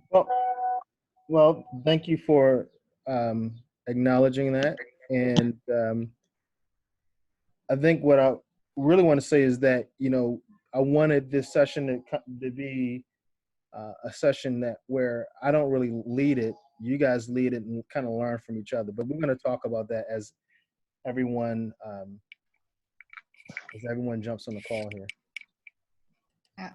Well, well, thank you for acknowledging that. And I think what I really want to say is that, I wanted this session to be a session that where I don't really lead it. You guys lead it and kind of learn from each other. But we're going to talk about that everyone as everyone jumps on the call here. Yeah.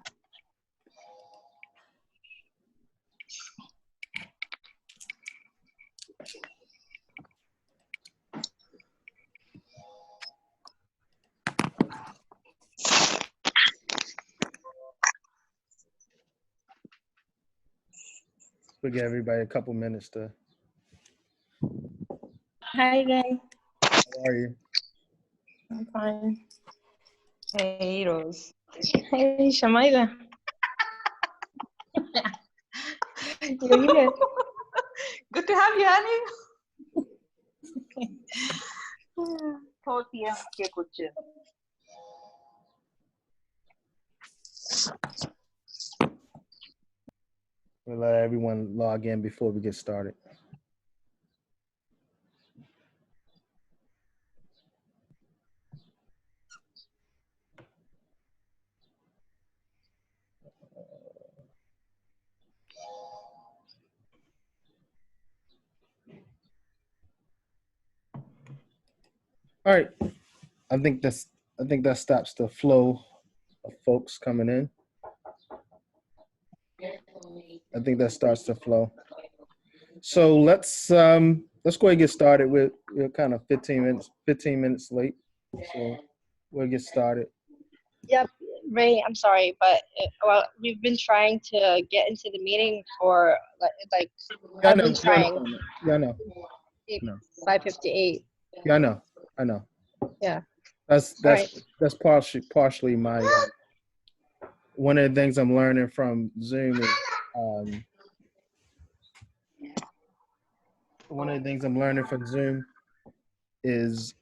We'll give everybody a couple minutes to. Hi, Ray. How are you? I'm fine. Hey, Rose. Hey, Shamaira. You're here. Good to have you, honey. We'll let everyone log in before we get started. All right. I think that stops the flow of folks coming in. I think that starts the flow. So let's go ahead and get started. We're kind of 15 minutes late. So we'll get started. Yep, Ray, I'm sorry, but well, we've been trying to get into the meeting for like Yeah, I I've know. been trying. Yeah, I know. 5:58. Yeah, I know. Yeah. That's right. that's partially my one of the things I'm learning from Zoom is one of the things I'm learning from Zoom is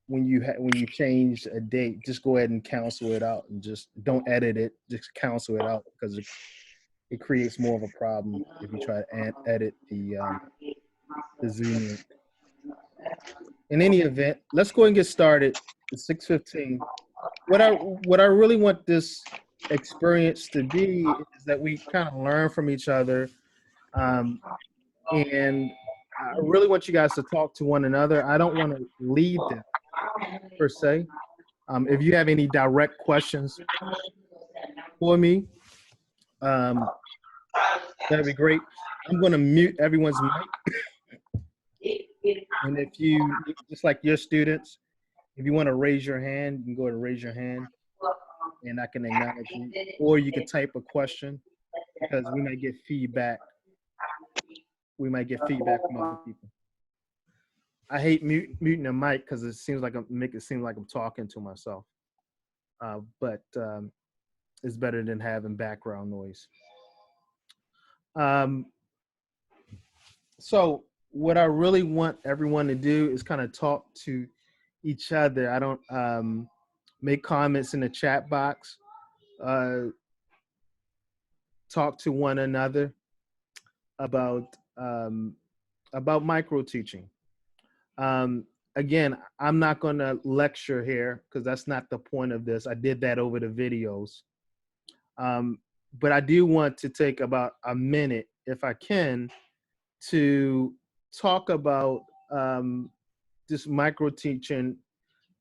when you change a date, just go ahead and cancel it out and just don't edit it. Just cancel it out because it creates more of a problem if you try to edit the Zoom link. In any event, let's go ahead and get started. It's 6:15. What I really want this experience to be is that we kind of learn from each other, and I really want you guys to talk to one another. I don't want to lead them per se. If you have any direct questions for me, that'd be great. I'm going to mute everyone's mic, and if you just like your students, if you want to raise your hand, you can go ahead and raise your hand, and I can acknowledge you, or you can type a question because we might get feedback. We might get feedback from other people. I hate muting a mic because it seems like make it seem like I'm talking to myself. But it's better than having background noise. So what I really want everyone to do is kind of talk to each other. I don't make comments in the chat box. Talk to one another about micro teaching. Again, I'm not going to lecture here because that's not the point of this. I did that over the videos. But I do want to take about a minute, if I can, to talk about this micro teaching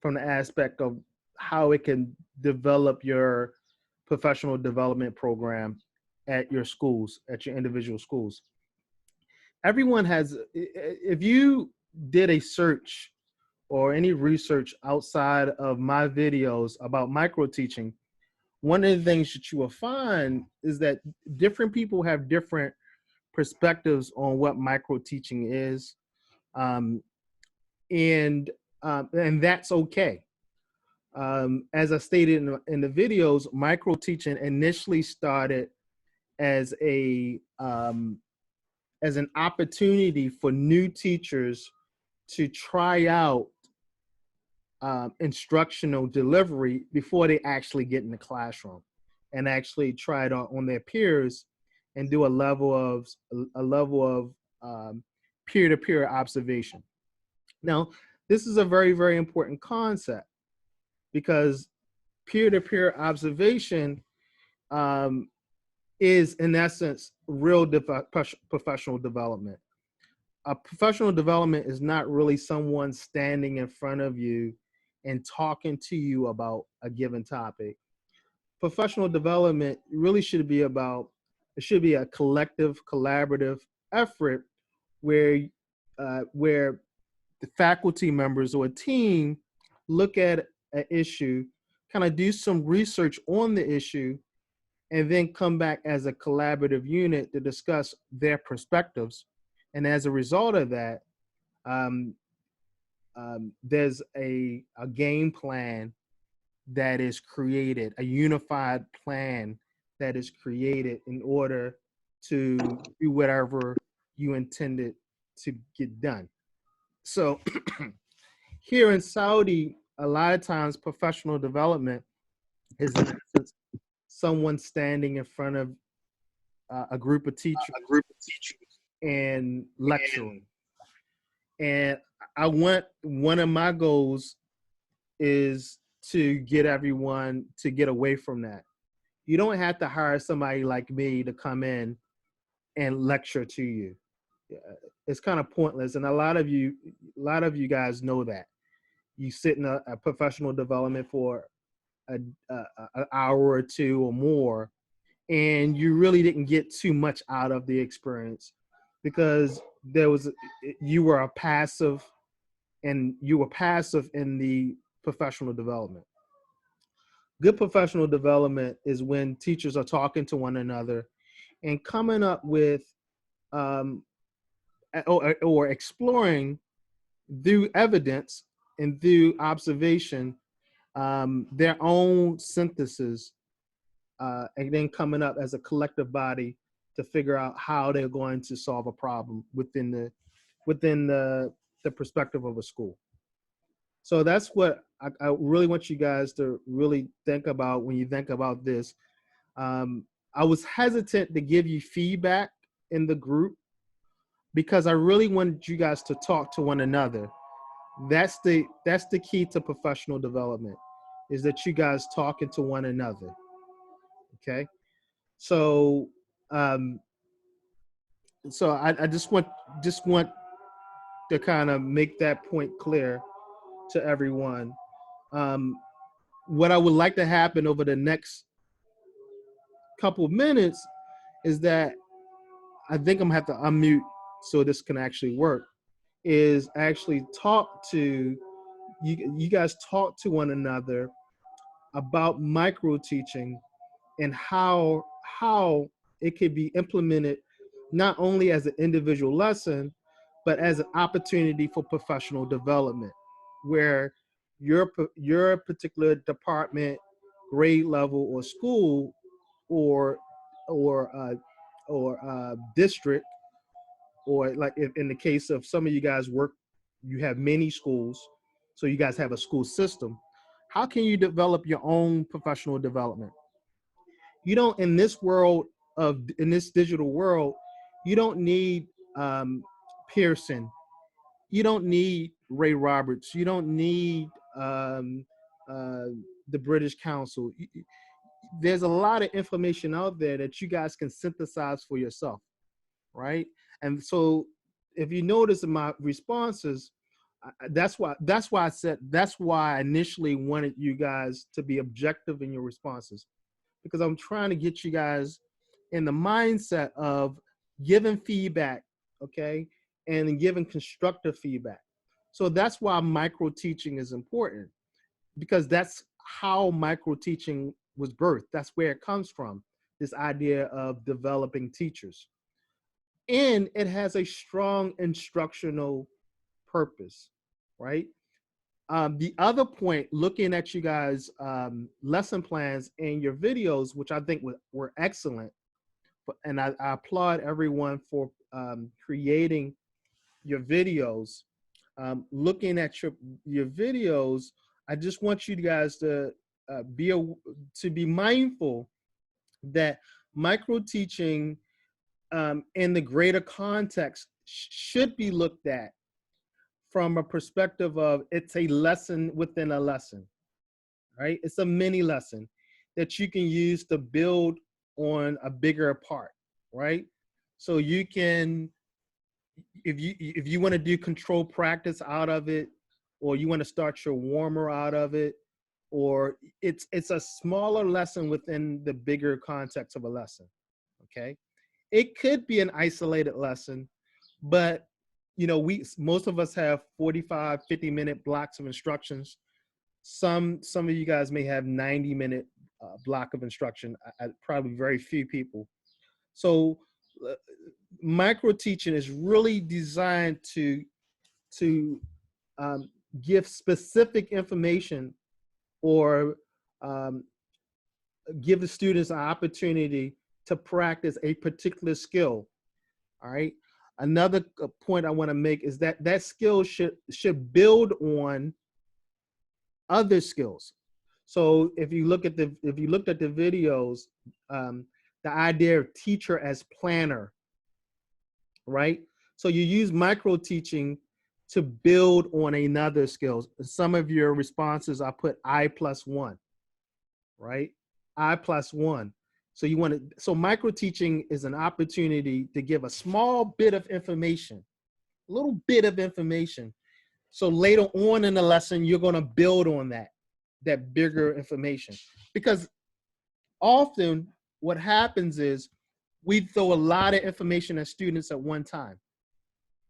from the aspect of how it can develop your professional development program at your schools, at your individual schools. Everyone has, if you did a search or any research outside of my videos about micro teaching, one of the things that you will find is that different people have different perspectives on what micro teaching is, and that's okay. As I stated in the videos, micro teaching initially started as as an opportunity for new teachers to try out instructional delivery before they actually get in the classroom. and actually try it on their peers and do a level of peer-to-peer observation. Now, this is a very, very important concept because peer-to-peer observation is, in essence, real professional development. Professional development is not really someone standing in front of you and talking to you about a given topic. Professional development really should be about, it should be a collective, collaborative effort where the faculty members or a team look at an issue, kind of do some research on the issue, and then come back as a collaborative unit to discuss their perspectives. And as a result of that, there's a game plan that is created, a unified plan that is created in order to do whatever you intended to get done. So here in Saudi, a lot of times professional development is, in essence, someone standing in front of a group of teachers and lecturing. And one of my goals is to get everyone to get away from that. You don't have to hire somebody like me to come in and lecture to you. It's kind of pointless. And a lot of you guys know that. You sit in a professional development for an hour or two or more, and you really didn't get too much out of the experience because you were passive in the professional development. Good professional development is when teachers are talking to one another and coming up with or exploring through evidence and through observation their own synthesis, and then coming up as a collective body to figure out how they're going to solve a problem within the perspective of a school. So that's what I really want you guys to really think about when you think about this. I was hesitant to give you feedback in the group because I really wanted you guys to talk to one another. That's the key to professional development, is that you guys talking to one another. Okay, so I just want to kind of make that point clear to everyone. What I would like to happen over the next couple of minutes is that I think I'm gonna have to unmute so this can actually work. Is actually talk to you guys talk to one another about micro teaching and how it could be implemented not only as an individual lesson, but as an opportunity for professional development, where your particular department, grade level, or school, or district, or like if in the case of some of you guys you have many schools, so you guys have a school system. How can you develop your own professional development? You don't, in this digital world, you don't need Pearson. You don't need Ray Roberts. You don't need the British Council. There's a lot of information out there that you guys can synthesize for yourself, right? And so if you notice in my responses, that's why I initially wanted you guys to be objective in your responses, because I'm trying to get you guys in the mindset of giving feedback, okay, and giving constructive feedback. So that's why micro teaching is important, because that's how micro teaching was birthed. That's where it comes from, this idea of developing teachers. And it has a strong instructional purpose, right? The other point, looking at you guys' lesson plans and your videos, which I think were excellent, and I applaud everyone for creating your videos. Looking at your videos, I just want you guys to be mindful that micro teaching in the greater context should be looked at from a perspective of it's a lesson within a lesson, right? It's a mini lesson that you can use to build on a bigger part, right? So you can, if you want to do control practice out of it, or you want to start your warmer out of it, or it's a smaller lesson within the bigger context of a lesson, okay? It could be an isolated lesson, but you know, most of us have 45, 50-minute blocks of instructions. Some of you guys may have 90-minute block of instruction, probably very few people. So micro teaching is really designed to give specific information, or give the students an opportunity to practice a particular skill. All right. Another point I want to make is that that skill should build on other skills. So if you looked at the videos, the idea of teacher as planner, right? So you use micro teaching to build on another skill. Some of your responses, I put I+1, right? I+1. So you want to, so micro teaching is an opportunity to give a small bit of information, a little bit of information. So later on in the lesson, you're going to build on that bigger information. Because often what happens is we throw a lot of information at students at one time,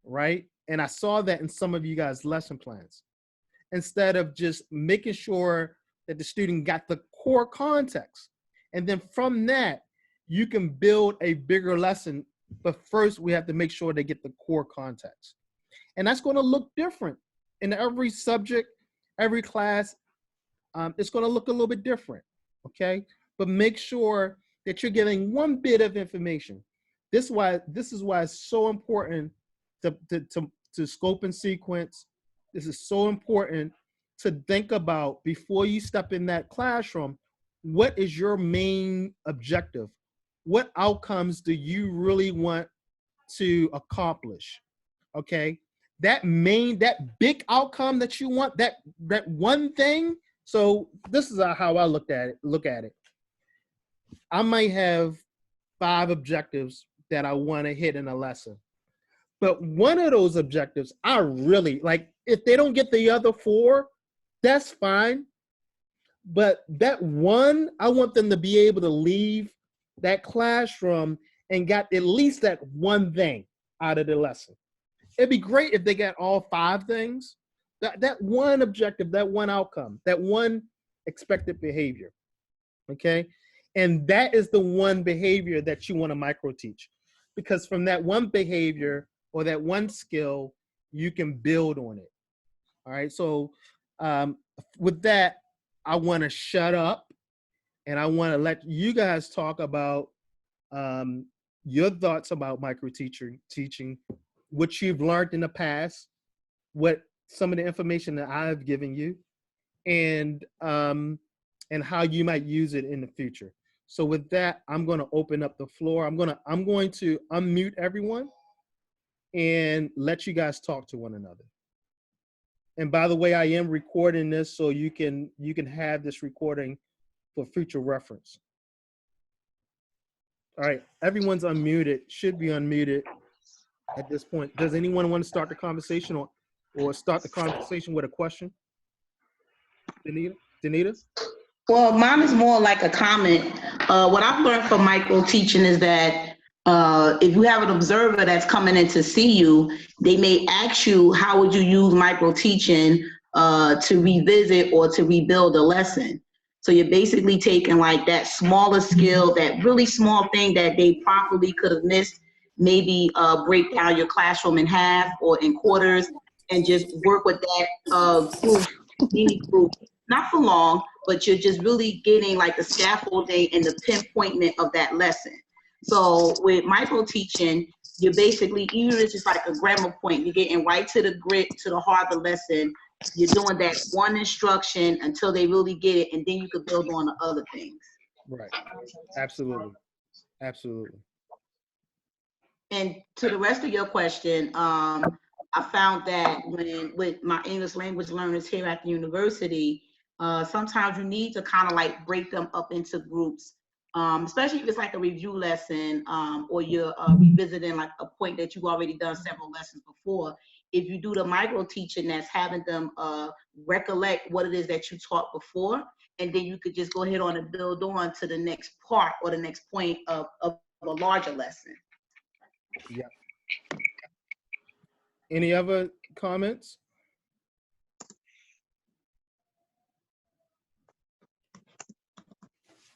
right? And I saw that in some of you guys' lesson plans. Instead of just making sure that the student got the core context. And then from that, you can build a bigger lesson. But first, we have to make sure they get the core context. And that's going to look different in every subject, every class. It's going to look a little bit different, okay? But make sure that you're getting one bit of information. This is why it's so important to scope and sequence. This is so important to think about before you step in that classroom. What is your main objective? What outcomes do you really want to accomplish? Okay, that big outcome that you want, that one thing. So this is how I look at it. I might have 5 objectives that I want to hit in a lesson, but one of those objectives I really like. If they don't get the other 4, that's fine. But that one, I want them to be able to leave that classroom and got at least that one thing out of the lesson. It'd be great if they got all 5 things. That one objective, that one outcome, that one expected behavior, okay? And that is the one behavior that you want to micro teach. Because from that one behavior or that one skill, you can build on it, all right? So with that, I want to shut up and I want to let you guys talk about your thoughts about micro teaching, what you've learned in the past, what some of the information that I've given you, and how you might use it in the future. So with that, I'm going to open up the floor. I'm going to unmute everyone and let you guys talk to one another. And by the way, I am recording this, so you can have this recording for future reference. All right, everyone's unmuted, should be unmuted at this point. Does anyone want to start the conversation or start the conversation with a question? Danita? Well, mine is more like a comment. What I've learned from micro teaching is that if you have an observer that's coming in to see you, they may ask you, how would you use micro teaching to revisit or to rebuild a lesson? So you're basically taking like that smaller skill, that really small thing that they properly could have missed, maybe break down your classroom in half or in quarters and just work with that mini group. Not for long, but you're just really getting like the scaffolding and the pinpointment of that lesson. So with micro teaching, you're basically, even if it's just like a grammar point, you're getting right to the grit, to the heart of the lesson. You're doing that one instruction until they really get it, and then you could build on the other things. Right. Absolutely. Absolutely. And to the rest of your question, I found that when with my English language learners here at the university, sometimes you need to kind of like break them up into groups, especially if it's like a review lesson, or you're revisiting like a point that you've already done several lessons before. If you do the micro teaching, that's having them recollect what it is that you taught before, and then you could just go ahead on and build on to the next part or the next point of a larger lesson. Yeah. Any other comments?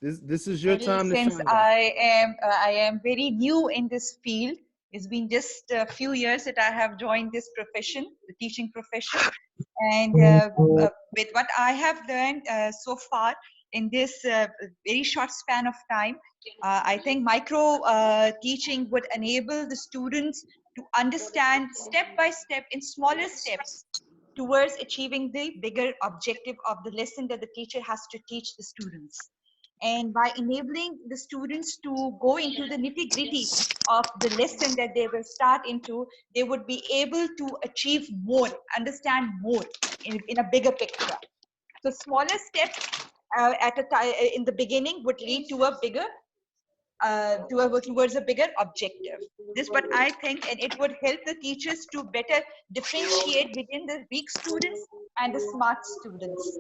This is your time to Since shine. I am very new in this field, it's been just a few years that I have joined this profession, the teaching profession, and with what I have learned so far in this very short span of time, I think micro teaching would enable the students to understand step by step in smaller steps towards achieving the bigger objective of the lesson that the teacher has to teach the students. And by enabling the students to go into the nitty-gritty of the lesson that they will start into, they would be able to achieve more, understand more in a bigger picture. So smaller steps at a time in the beginning would lead to a bigger towards a bigger objective. This is what I think, and it would help the teachers to better differentiate between the weak students and the smart students.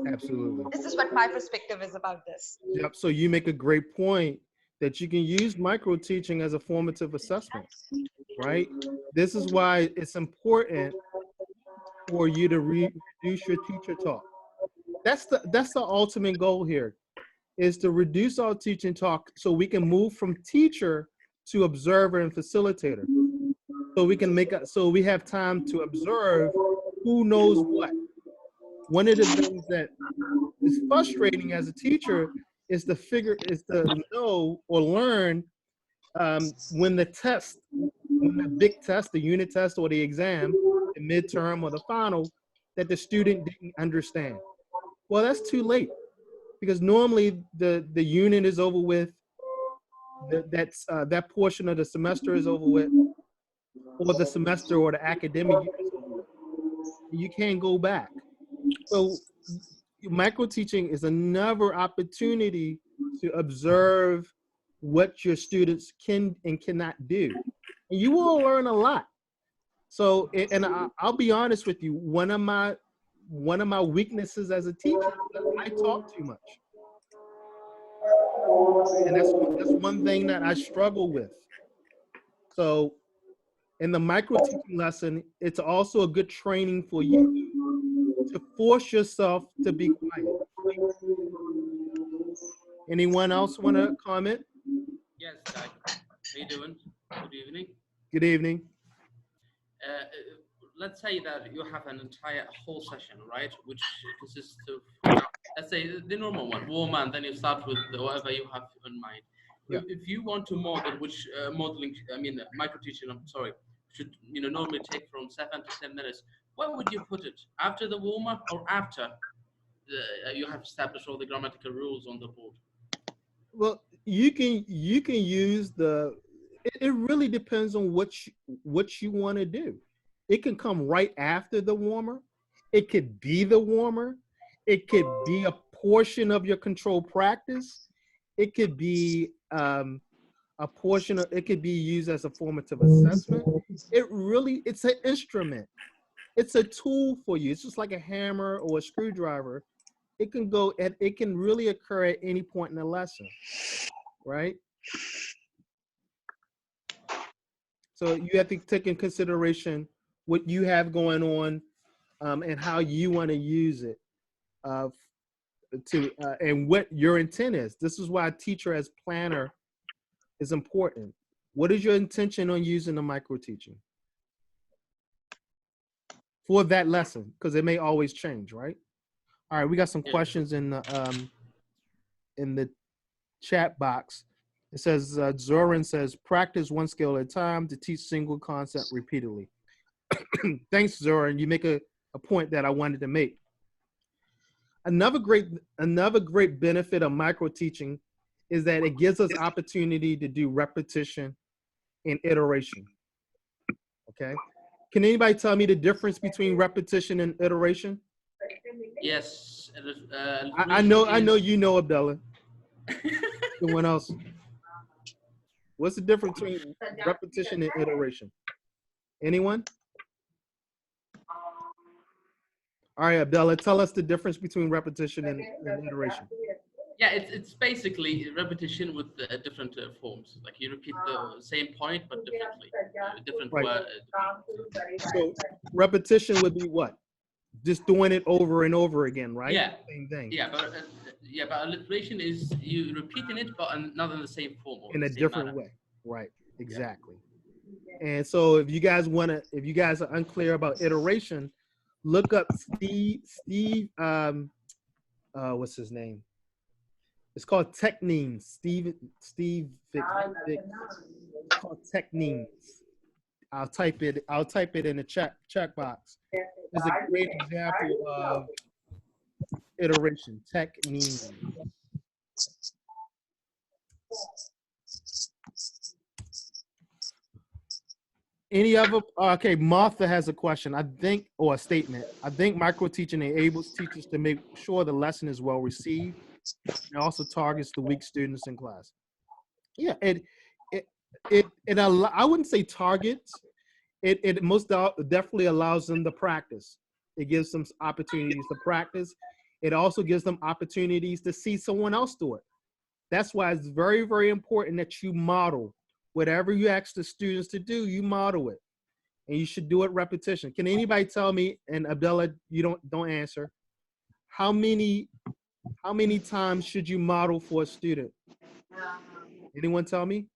Absolutely. This is what my perspective is about this. Yep. So you make a great point that you can use micro teaching as a formative assessment, right? This is why it's important for you to reduce your teacher talk. That's the ultimate goal here, is to reduce our teaching talk so we can move from teacher to observer and facilitator. So we can so we have time to observe who knows what. One of the things that is frustrating as a teacher is to know or learn when the big test, the unit test or the exam, the midterm or the final, that the student didn't understand. Well, that's too late, because normally the unit is over with, that portion of the semester is over with, or the semester or the academic year is over with. You can't go back. So micro teaching is another opportunity to observe what your students can and cannot do, and you will learn a lot. So, and I'll be honest with you, one of my weaknesses as a teacher is that I talk too much, and that's one thing that I struggle with. So in the micro teaching lesson, it's also a good training for you to force yourself to be quiet. Anyone else want to comment? Yes, Doug. How you doing? Good evening. Good evening. Let's say that you have an entire whole session, right, which consists of, let's say, the normal one, warm, and then you start with whatever you have in mind. Yeah. If you want to model, which micro teaching, I'm sorry, should normally take from 7 to 10 minutes, where would you put it? After the warm-up or after you have established all the grammatical rules on the board? Well, you can use it really depends on what you want to do. It can come right after the warmer. It could be the warmer. It could be a portion of your control practice. It could be a portion of, it could be used as a formative assessment. It's an instrument. It's a tool for you. It's just like a hammer or a screwdriver. It can really occur at any point in the lesson, right? So you have to take in consideration what you have going on, and how you want to use it, and what your intent is. This is why a teacher as planner is important. What is your intention on using the micro teaching for that lesson? Because it may always change, right? All right, we got some questions in the chat box. It says, Zoran says, practice one skill at a time to teach single concept repeatedly. Thanks, Zoran. You make a point that I wanted to make. Another great benefit of micro teaching is that it gives us opportunity to do repetition and iteration. Okay. Can anybody tell me the difference between repetition and iteration? Yes. I know you know, Abdullah. Someone else. What's the difference between repetition and iteration? Anyone? All right, Abdullah, tell us the difference between repetition and iteration. Yeah, it's basically repetition with different forms. Like you repeat the same point but differently, different Right. word. So repetition would be what? Just doing it over and over again, right? Yeah. Same thing. Yeah, but alliteration is you repeating it, but not in the same form. Or In a same different manner. way. Right. Exactly. And so if you guys are unclear about iteration, look up Steve, what's his name? It's called Techniques. Steve Vick. It's called Techniques. I'll type it in the chat box. It's a great example of iteration. Techniques. Any other? Okay, Martha has a question. Or a statement. I think micro teaching enables teachers to make sure the lesson is well received. It also targets the weak students in class. Yeah, I wouldn't say targets. It most definitely allows them to practice. It gives them opportunities to practice. It also gives them opportunities to see someone else do it. That's why it's very, very important that you model. Whatever you ask the students to do, you model it. And you should do it repetition. Can anybody tell me, and Abdullah, you don't answer, how many times should you model for a student? Anyone tell me?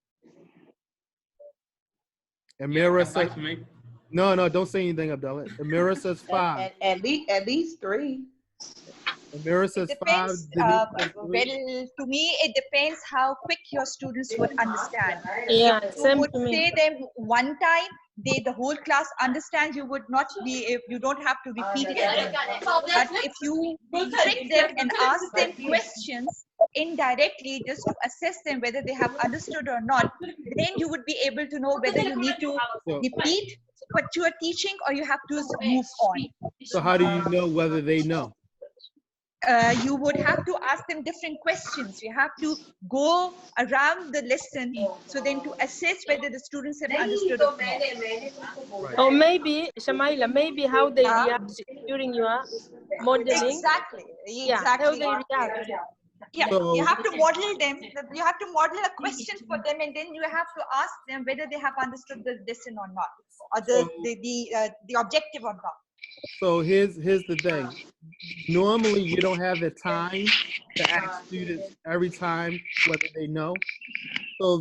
Amira says, no, don't say anything, Abdullah. Amira says 5. At least 3. Amira says It 5. depends. Well, to me, it depends how quick your students would understand. Yeah, If you same would to me. say them one time, the whole class understands. You would not be. If you don't have to repeat it again. But if you trick them and ask them questions indirectly, just to assess them whether they have understood or not, then you would be able to know whether you need to repeat what you are teaching or you have to move on. So how do you know whether they know? You would have to ask them different questions. You have to go around the lesson so then to assess whether the students have understood or not. Or maybe, Shamaila, maybe how they react during your modeling. Exactly. Yeah, how they react. Yeah, So- you have to model them. You have to model a question for them, and then you have to ask them whether they have understood the lesson or not, or the objective or not. So here's the thing. Normally, you don't have the time to ask students every time whether they know. So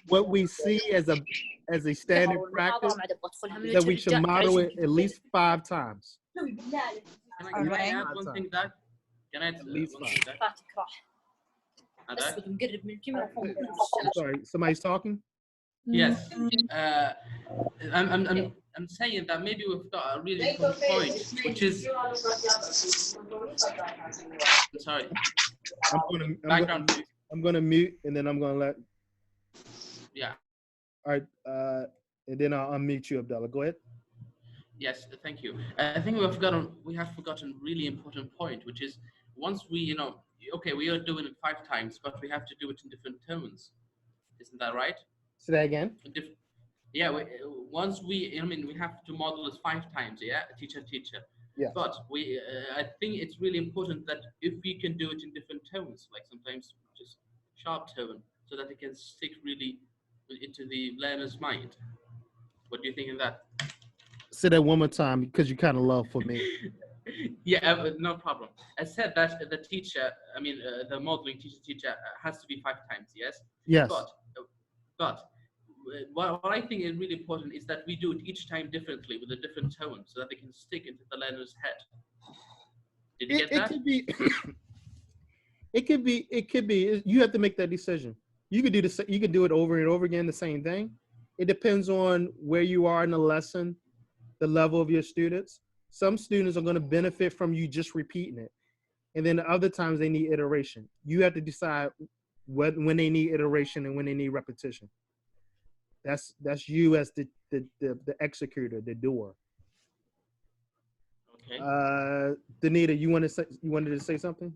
what we see as a standard practice is that we should model it at least 5 times. Can I Alright. add one thing that? Can I add At least one thing 5. that? Sorry, somebody's talking? Yes. I'm saying that maybe we've got a really important point, which is sorry. I'm gonna mute and then I'm gonna let. Yeah. All right, and then I'll unmute you, Abdullah. Go ahead. Yes, thank you. I think we have forgotten a really important point, which is once we, okay, we are doing it 5 times, but we have to do it in different tones. Isn't that right? Say that again. Yeah, once we have to model this 5 times, yeah, teacher. Yeah. But I think it's really important that if we can do it in different tones, like sometimes just sharp tone, so that it can stick really into the learner's mind. What do you think of that? Say that one more time because you kind of low for me. Yeah, no problem. I said that the teacher, the modeling teacher has to be 5 times, yes? Yes. But what I think is really important is that we do it each time differently with a different tone so that they can stick into the learner's head. Did you get that? It could be. You have to make that decision. You could do it over and over again, the same thing. It depends on where you are in the lesson, the level of your students. Some students are going to benefit from you just repeating it. And then the other times they need iteration. You have to decide when they need iteration and when they need repetition. That's you as the executor, the doer. Okay. Danita, you wanted to say something?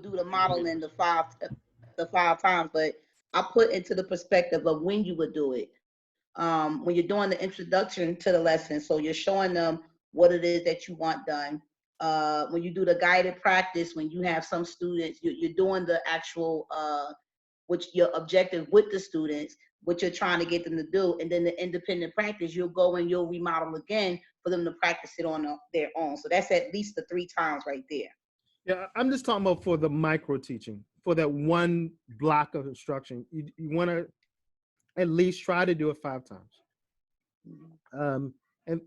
Do the modeling the five times, but I put into the perspective of when you would do it. When you're doing the introduction to the lesson, so you're showing them what it is that you want done. When you do the guided practice, when you have some students, you're doing the actual which your objective with the students, what you're trying to get them to do, and then the independent practice, you'll go and you'll remodel again for them to practice it on their own. So that's at least the 3 times right there. Yeah, I'm just talking about for the micro teaching, for that one block of instruction. You want to at least try to do it 5 times. And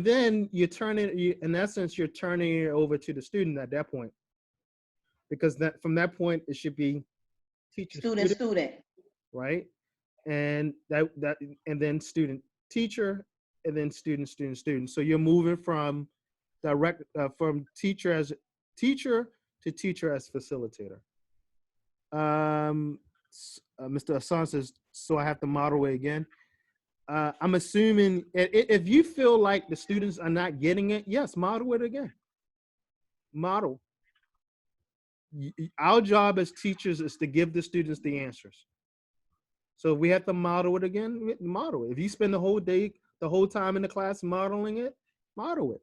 then you're in essence, you're turning it over to the student at that point, because from that point it should be teacher student, right? And and then student teacher, and then student. So you're moving from from teacher as teacher to teacher as facilitator. Mr. Hassan says, so I have to model it again. I'm assuming if you feel like the students are not getting it, yes, model it again. Model. Our job as teachers is to give the students the answers. So if we have to model it again, model it. If you spend the whole time in the class modeling it, model it.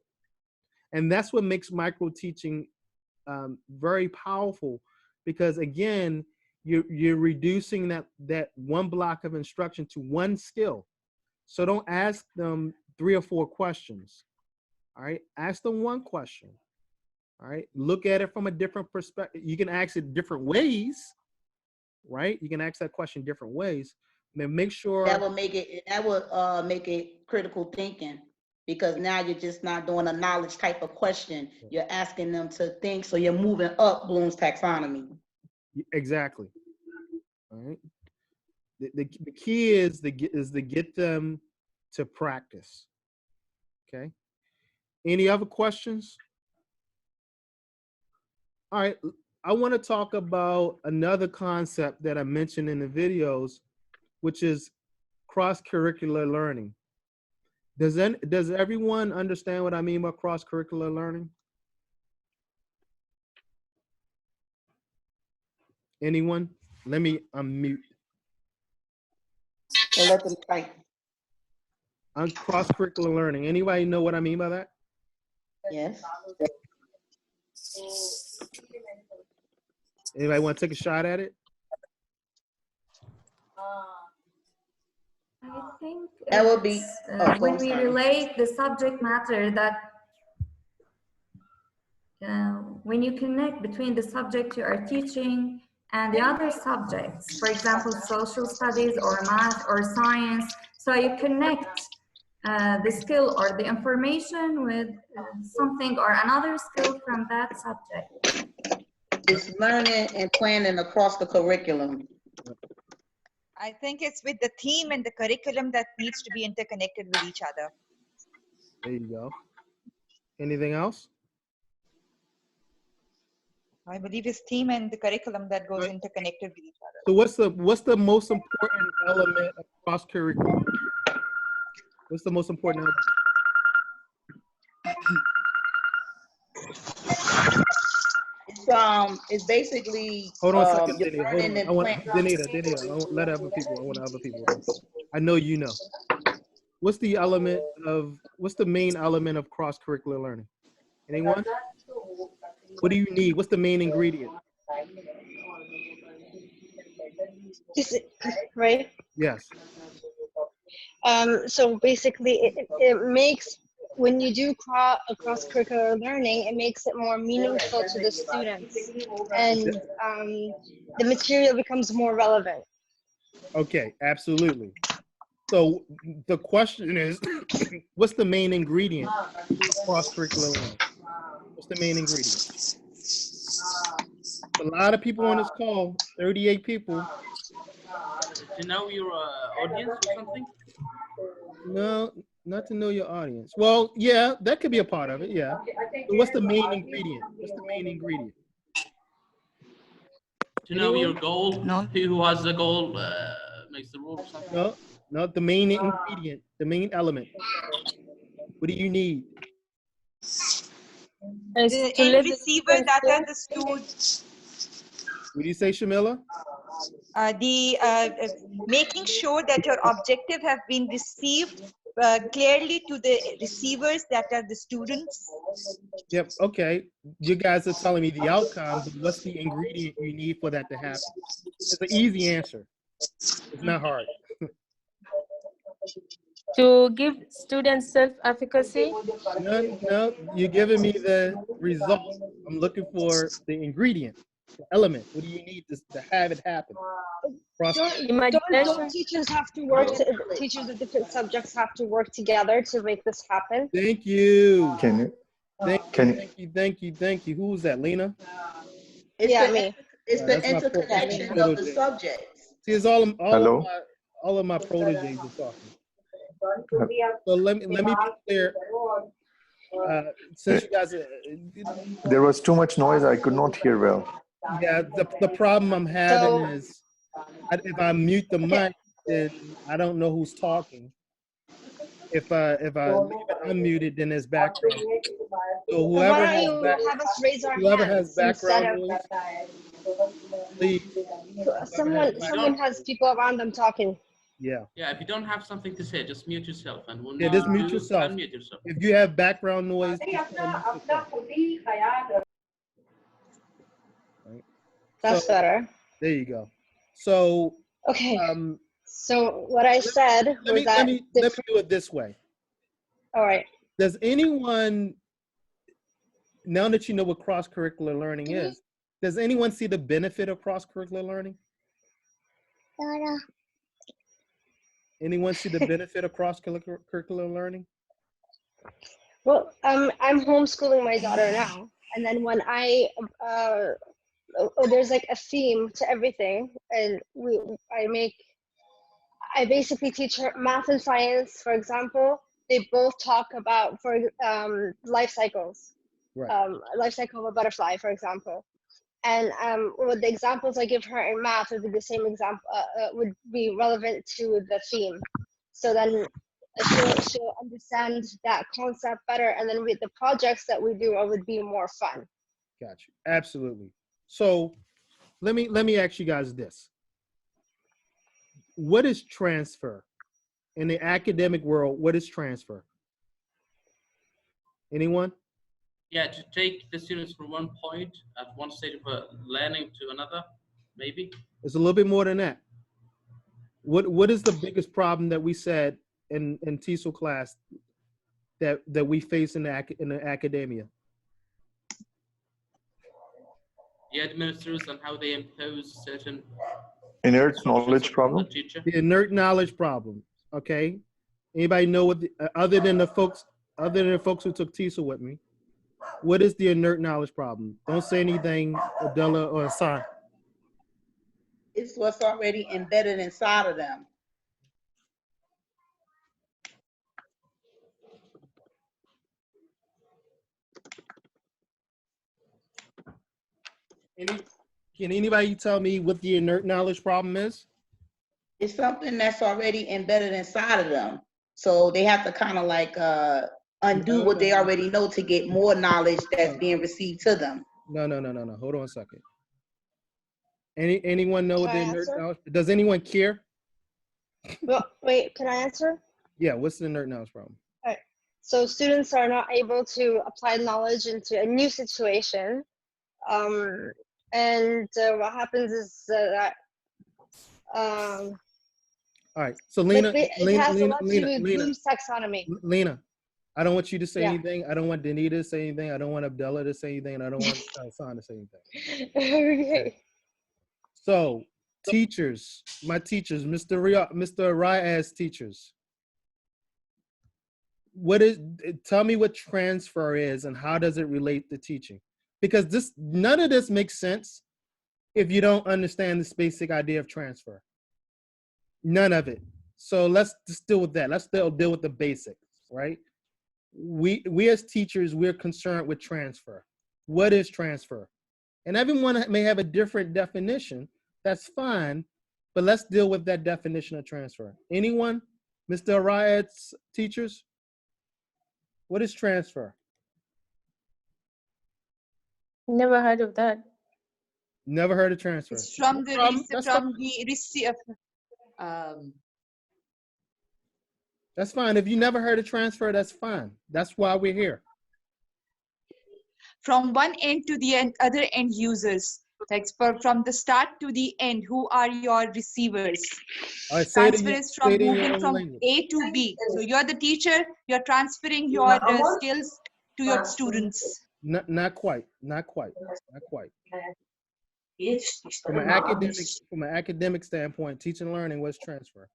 And that's what makes micro teaching very powerful, because again, you're reducing that one block of instruction to one skill. So don't ask them 3 or 4 questions. All right, ask them 1 question. All right, look at it from a different perspective. You can ask it different ways, right? You can ask that question different ways. Then make sure that will make it critical thinking, because now you're just not doing a knowledge type of question. You're asking them to think, so you're moving up Bloom's taxonomy. Exactly. All right. The key is to get them to practice. Okay. Any other questions? All right. I want to talk about another concept that I mentioned in the videos, which is cross-curricular learning. Does everyone understand what I mean by cross-curricular learning? Anyone? Let me unmute. And let them type. On cross-curricular learning. Anybody know what I mean by that? Yes. Anybody want to take a shot at it? I think that would be when we relate the subject matter, that when you connect between the subject you are teaching and the other subjects, for example, social studies or math or science, so you connect the skill or the information with something or another skill from that subject. It's learning and planning across the curriculum. I think it's with the theme and the curriculum that needs to be interconnected with each other. There you go. Anything else? I believe it's theme and the curriculum that goes interconnected with each other. So what's the most important element of cross curriculum? What's the most important element? It's basically hold on a second, Denita. Hold on. I want Denita. I want other people. I know you know. What's the main element of cross-curricular learning? Anyone? What do you need? What's the main ingredient? Right? Yes. So basically, it makes, when you do cross-curricular learning, it makes it more meaningful to the students, and the material becomes more relevant. Okay, absolutely. So the question is, what's the main ingredient of cross-curricular learning? What's the main ingredient? A lot of people on this call, 38 people. To know your audience or something? No, Not to know your audience. Well, yeah, that could be a part of it. Yeah. So what's the main ingredient? What's the main ingredient? To know your goal. No. Who has the goal makes the rule or something. No, no, the main ingredient, the main element. What do you need? The end receiver that are the students. What do you say, Shamila? Making sure that your objective have been received clearly to the receivers that are the students. Yep. Okay. You guys are telling me the outcome, but what's the ingredient you need for that to happen? It's an easy answer. It's not hard. To give students self-efficacy? No, you're giving me the result. I'm looking for the ingredient, the element. What do you need to have it happen? Don't teachers have to work, teachers of different subjects have to work together to make this happen? Thank you. Can you? Thank you. Who's that, Lena? Me. It's the interconnection of the subjects. See, it's all of my proteges are talking. So let me be clear. Since you guys, there was too much noise. I could not hear well. Yeah, the problem I'm having is if I mute the mic, then I don't know who's talking. If I leave it unmuted, then there's background. So whoever has background noise, please. Someone has people around them talking. Yeah. Yeah, if you don't have something to say, just mute yourself. And we'll just mute yourself. Unmute yourself. If you have background noise, That's better. There you go. So okay. So what I said was that. Let me do it this way. All right. Does anyone, now that you know what cross-curricular learning is, does anyone see the benefit of cross-curricular learning? Anyone see the benefit of cross-curricular learning? Well, I'm homeschooling my daughter now, and then when there's like a theme to everything, and I basically teach her math and science, for example. They both talk about life cycles, right. Life cycle of a butterfly, for example. And with the examples I give her in math would be the same example, would be relevant to the theme. So then she'll understand that concept better. And then with the projects that we do, it would be more fun. Got you. Absolutely. So let me ask you guys this. What is transfer? In the academic world, what is transfer? Anyone? Yeah, to take the students from one point at one stage of learning to another, maybe. It's a little bit more than that. What is the biggest problem that we said in TESOL class that we face in the academia? The administrators and how they impose certain inert knowledge problem. The inert knowledge problem. Okay. Anybody know what other than the folks who took TESOL with me? What is the inert knowledge problem? Don't say anything, Adela or Hassan. It's what's already embedded inside of them. Can anybody tell me what the inert knowledge problem is? It's something that's already embedded inside of them. So they have to kind of like undo what they already know to get more knowledge that's being received to them. No. Hold on a second. Anyone know what the inert knowledge? Does anyone care? Well, wait, can I answer? Yeah, what's the inert knowledge problem? All right. So students are not able to apply knowledge into a new situation. And what happens is that all right, so Lena, it has a lot to do with Bloom's taxonomy. Lena, I don't want you to say anything. I don't want Danita to say anything. I don't want Abdullah to say anything. And I don't want Hassan to say anything. Okay. So, teachers, my teachers, Mr. Riaz teachers, tell me what transfer is and how does it relate to teaching? Because none of this makes sense if you don't understand this basic idea of transfer. None of it. So let's just deal with that. Let's still deal with the basics. right? We as teachers, we're concerned with transfer. What is transfer? And everyone may have a different definition. That's fine, but let's deal with that definition of transfer. Anyone? Mr. Arayat's teachers? What is transfer? Never heard of that. Never heard of transfer. It's from the receiver. That's fine. If you never heard of transfer, that's fine. That's why we're here. From one end to the other end users. Like from the start to the end, who are your receivers? All right, say Transfer is from moving from A to B. So you're the teacher, you're transferring your skills to your students. Not quite. From an academic standpoint, teaching and learning was transfer.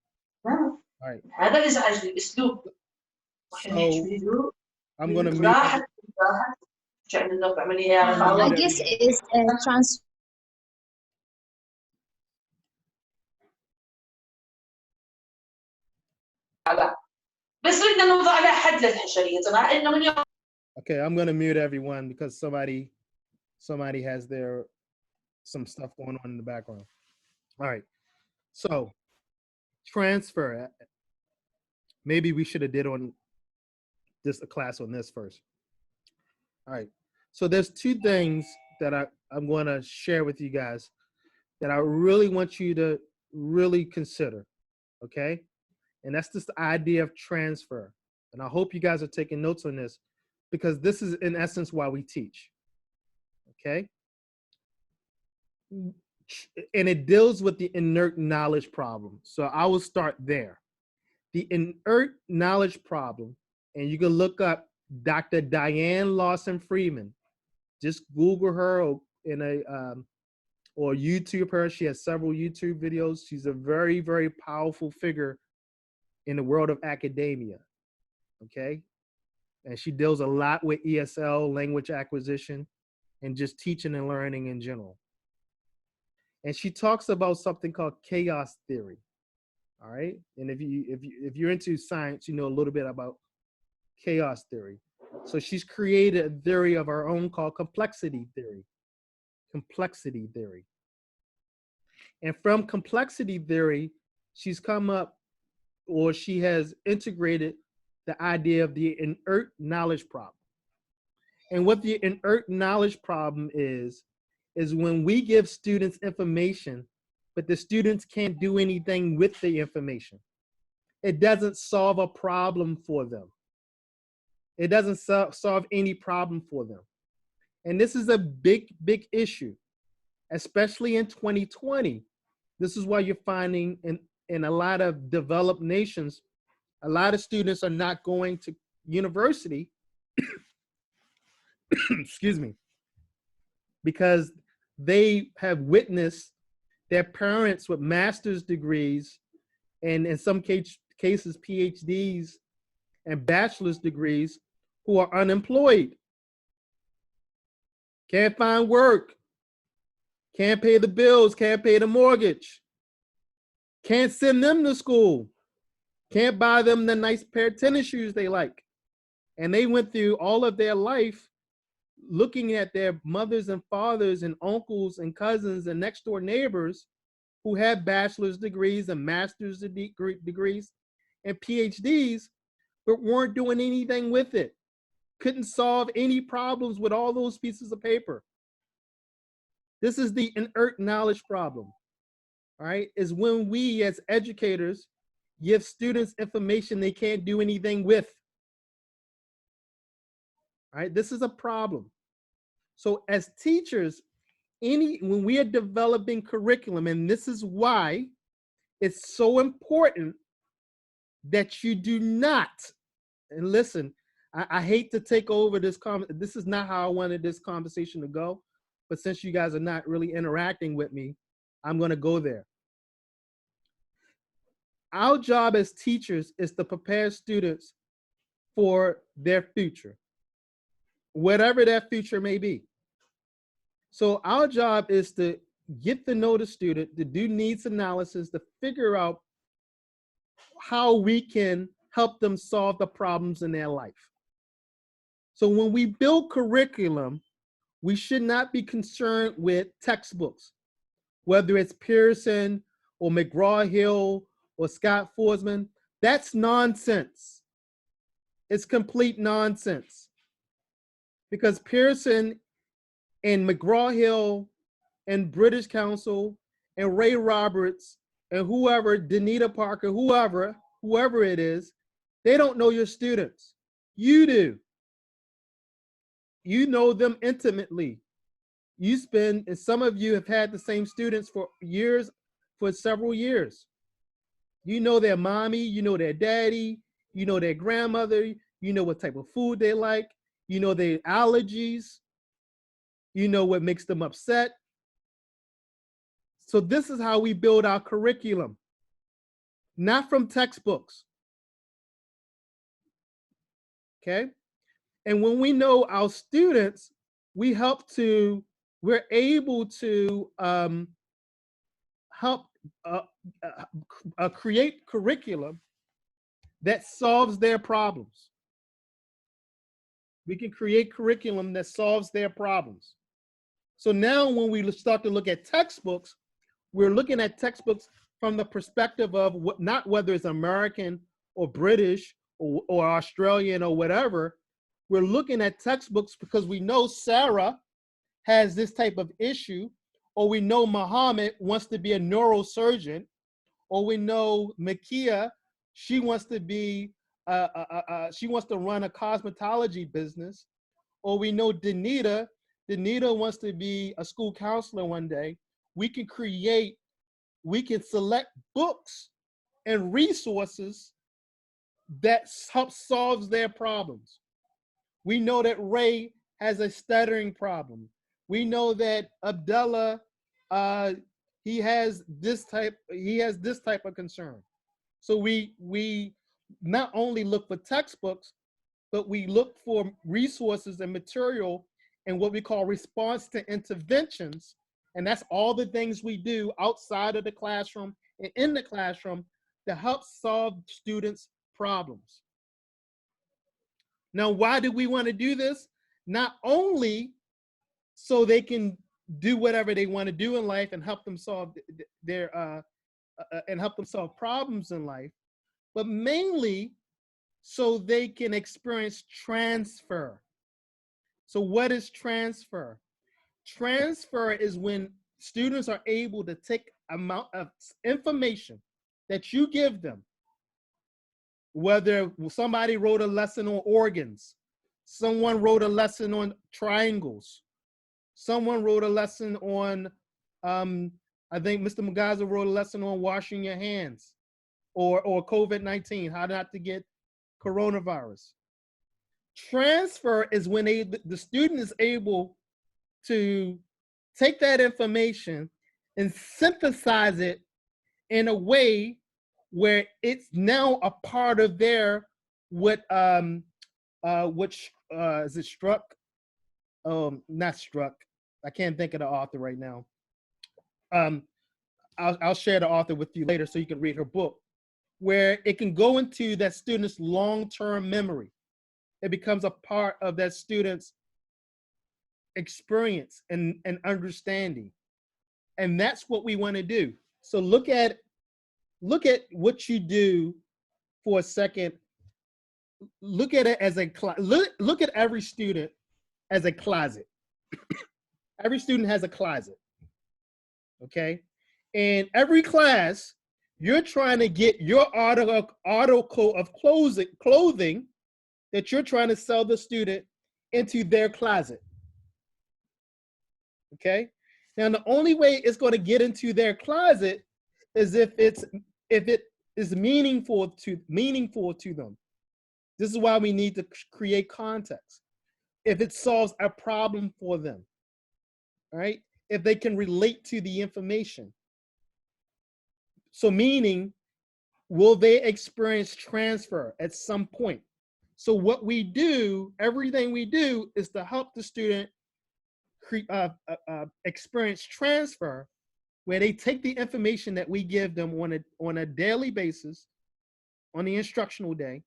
All right. So I'm going to mute. I guess it is transfer. Okay, I'm going to mute everyone because somebody has some stuff going on in the background. All right. So transfer. Maybe we should have did a class on this first. All right. So there's two things that I'm going to share with you guys that I really want you to really consider. Okay. And that's just the idea of transfer. And I hope you guys are taking notes on this because this is in essence why we teach. Okay. And it deals with the inert knowledge problem. So I will start there. The inert knowledge problem, and you can look up Dr. Diane Lawson Freeman. Just Google her or YouTube her. She has several YouTube videos. She's a very, very powerful figure in the world of academia. Okay. And she deals a lot with ESL, language acquisition, and just teaching and learning in general. And she talks about something called chaos theory. All right. And if you're into science, you know a little bit about chaos theory. So she's created a theory of her own called complexity theory. Complexity theory. And from complexity theory, she's come up, or she has integrated the idea of the inert knowledge problem. And what the inert knowledge problem is when we give students information, but the students can't do anything with the information. It doesn't solve a problem for them. It doesn't solve any problem for them. And this is a big, big issue, especially in 2020. This is why you're finding in a lot of developed nations, a lot of students are not going to university, excuse me, because they have witnessed their parents with master's degrees and in some cases PhDs and bachelor's degrees who are unemployed, can't find work, can't pay the bills, can't pay the mortgage, can't send them to school, can't buy them the nice pair of tennis shoes they like. And they went through all of their life looking at their mothers and fathers and uncles and cousins and next door neighbors who had bachelor's degrees and master's degrees and PhDs, but weren't doing anything with it. Couldn't solve any problems with all those pieces of paper. This is the inert knowledge problem, all right? Is when we as educators give students information they can't do anything with. All right, this is a problem. So as teachers, when we are developing curriculum, and this is why it's so important that you do not, and listen, I hate to take over this this is not how I wanted this conversation to go, but since you guys are not really interacting with me, I'm gonna go there. Our job as teachers is to prepare students for their future, whatever that future may be. So our job is to get to know the student, to do needs analysis, to figure out how we can help them solve the problems in their life. So when we build curriculum, we should not be concerned with textbooks, whether it's Pearson or McGraw-Hill or Scott Forsman. That's nonsense. It's complete nonsense. Because Pearson and McGraw-Hill and British Council and Ray Roberts and whoever, Danita Parker, whoever it is, they don't know your students. You do. You know them intimately. You spend, and some of you have had the same students for years, for several years. You know their mommy, you know their daddy, you know their grandmother, you know what type of food they like, you know their allergies, you know what makes them upset. So this is how we build our curriculum, not from textbooks. Okay? And when we know our students, we're able to help create curriculum that solves their problems. We can create curriculum that solves their problems. So now when we start to look at textbooks, we're looking at textbooks from the perspective of not whether it's American or British or Australian or whatever. We're looking at textbooks because we know Sarah has this type of issue, or we know Muhammad wants to be a neurosurgeon, or we know Makia, she wants to be, she wants to run a cosmetology business, or we know Danita wants to be a school counselor one day. We can select books and resources that help solve their problems. We know that Ray has a stuttering problem. We know that Abdullah, he has this type of concern. So we not only look for textbooks, but we look for resources and material and what we call response to interventions. And that's all the things we do outside of the classroom and in the classroom to help solve students' problems. Now, why do we want to do this? Not only so they can do whatever they want to do in life and help them solve solve problems in life, but mainly so they can experience transfer. So what is transfer? Transfer is when students are able to take amount of information that you give them, whether somebody wrote a lesson on organs, someone wrote a lesson on triangles, someone wrote a lesson on, I think Mr. Magaza wrote a lesson on washing your hands, or COVID-19, how not to get coronavirus. Transfer is when the student is able to take that information and synthesize it in a way where it's now a part of their is it Struck? Not Struck. I can't think of the author right now. I'll share the author with you later so you can read her book, where it can go into that student's long-term memory. It becomes a part of that student's experience and understanding. And that's what we want to do. So look at what you do for a second. Look at it as look at every student as a closet. Every student has a closet. Okay? In every class, you're trying to get your article of clothing that you're trying to sell the student into their closet. Okay? Now the only way it's going to get into their closet is if it is meaningful to them. This is why we need to create context. If it solves a problem for them, right? If they can relate to the information. So meaning, will they experience transfer at some point? So what we do, everything we do is to help the student experience transfer, where they take the information that we give them on a daily basis on the instructional day,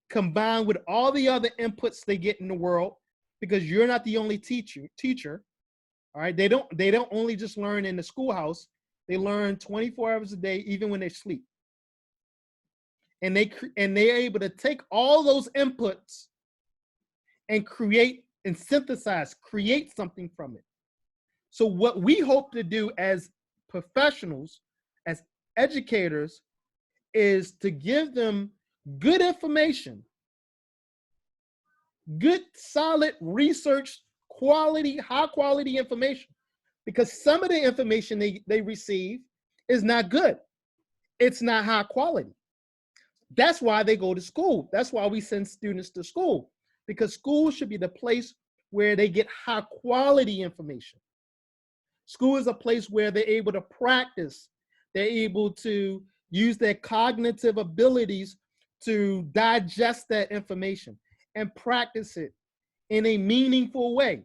combined with all the other inputs they get in the world, because you're not the only teacher. All right, they don't only just learn in the schoolhouse, they learn 24 hours a day, even when they sleep. And they're able to take all those inputs and create and synthesize, create something from it. So what we hope to do as professionals, as educators, is to give them good information, good, solid research, quality, high quality information, because some of the information they receive is not good. It's not high quality. That's why they go to school. That's why we send students to school, because school should be the place where they get high quality information. School is a place where they're able to practice. They're able to use their cognitive abilities to digest that information and practice it in a meaningful way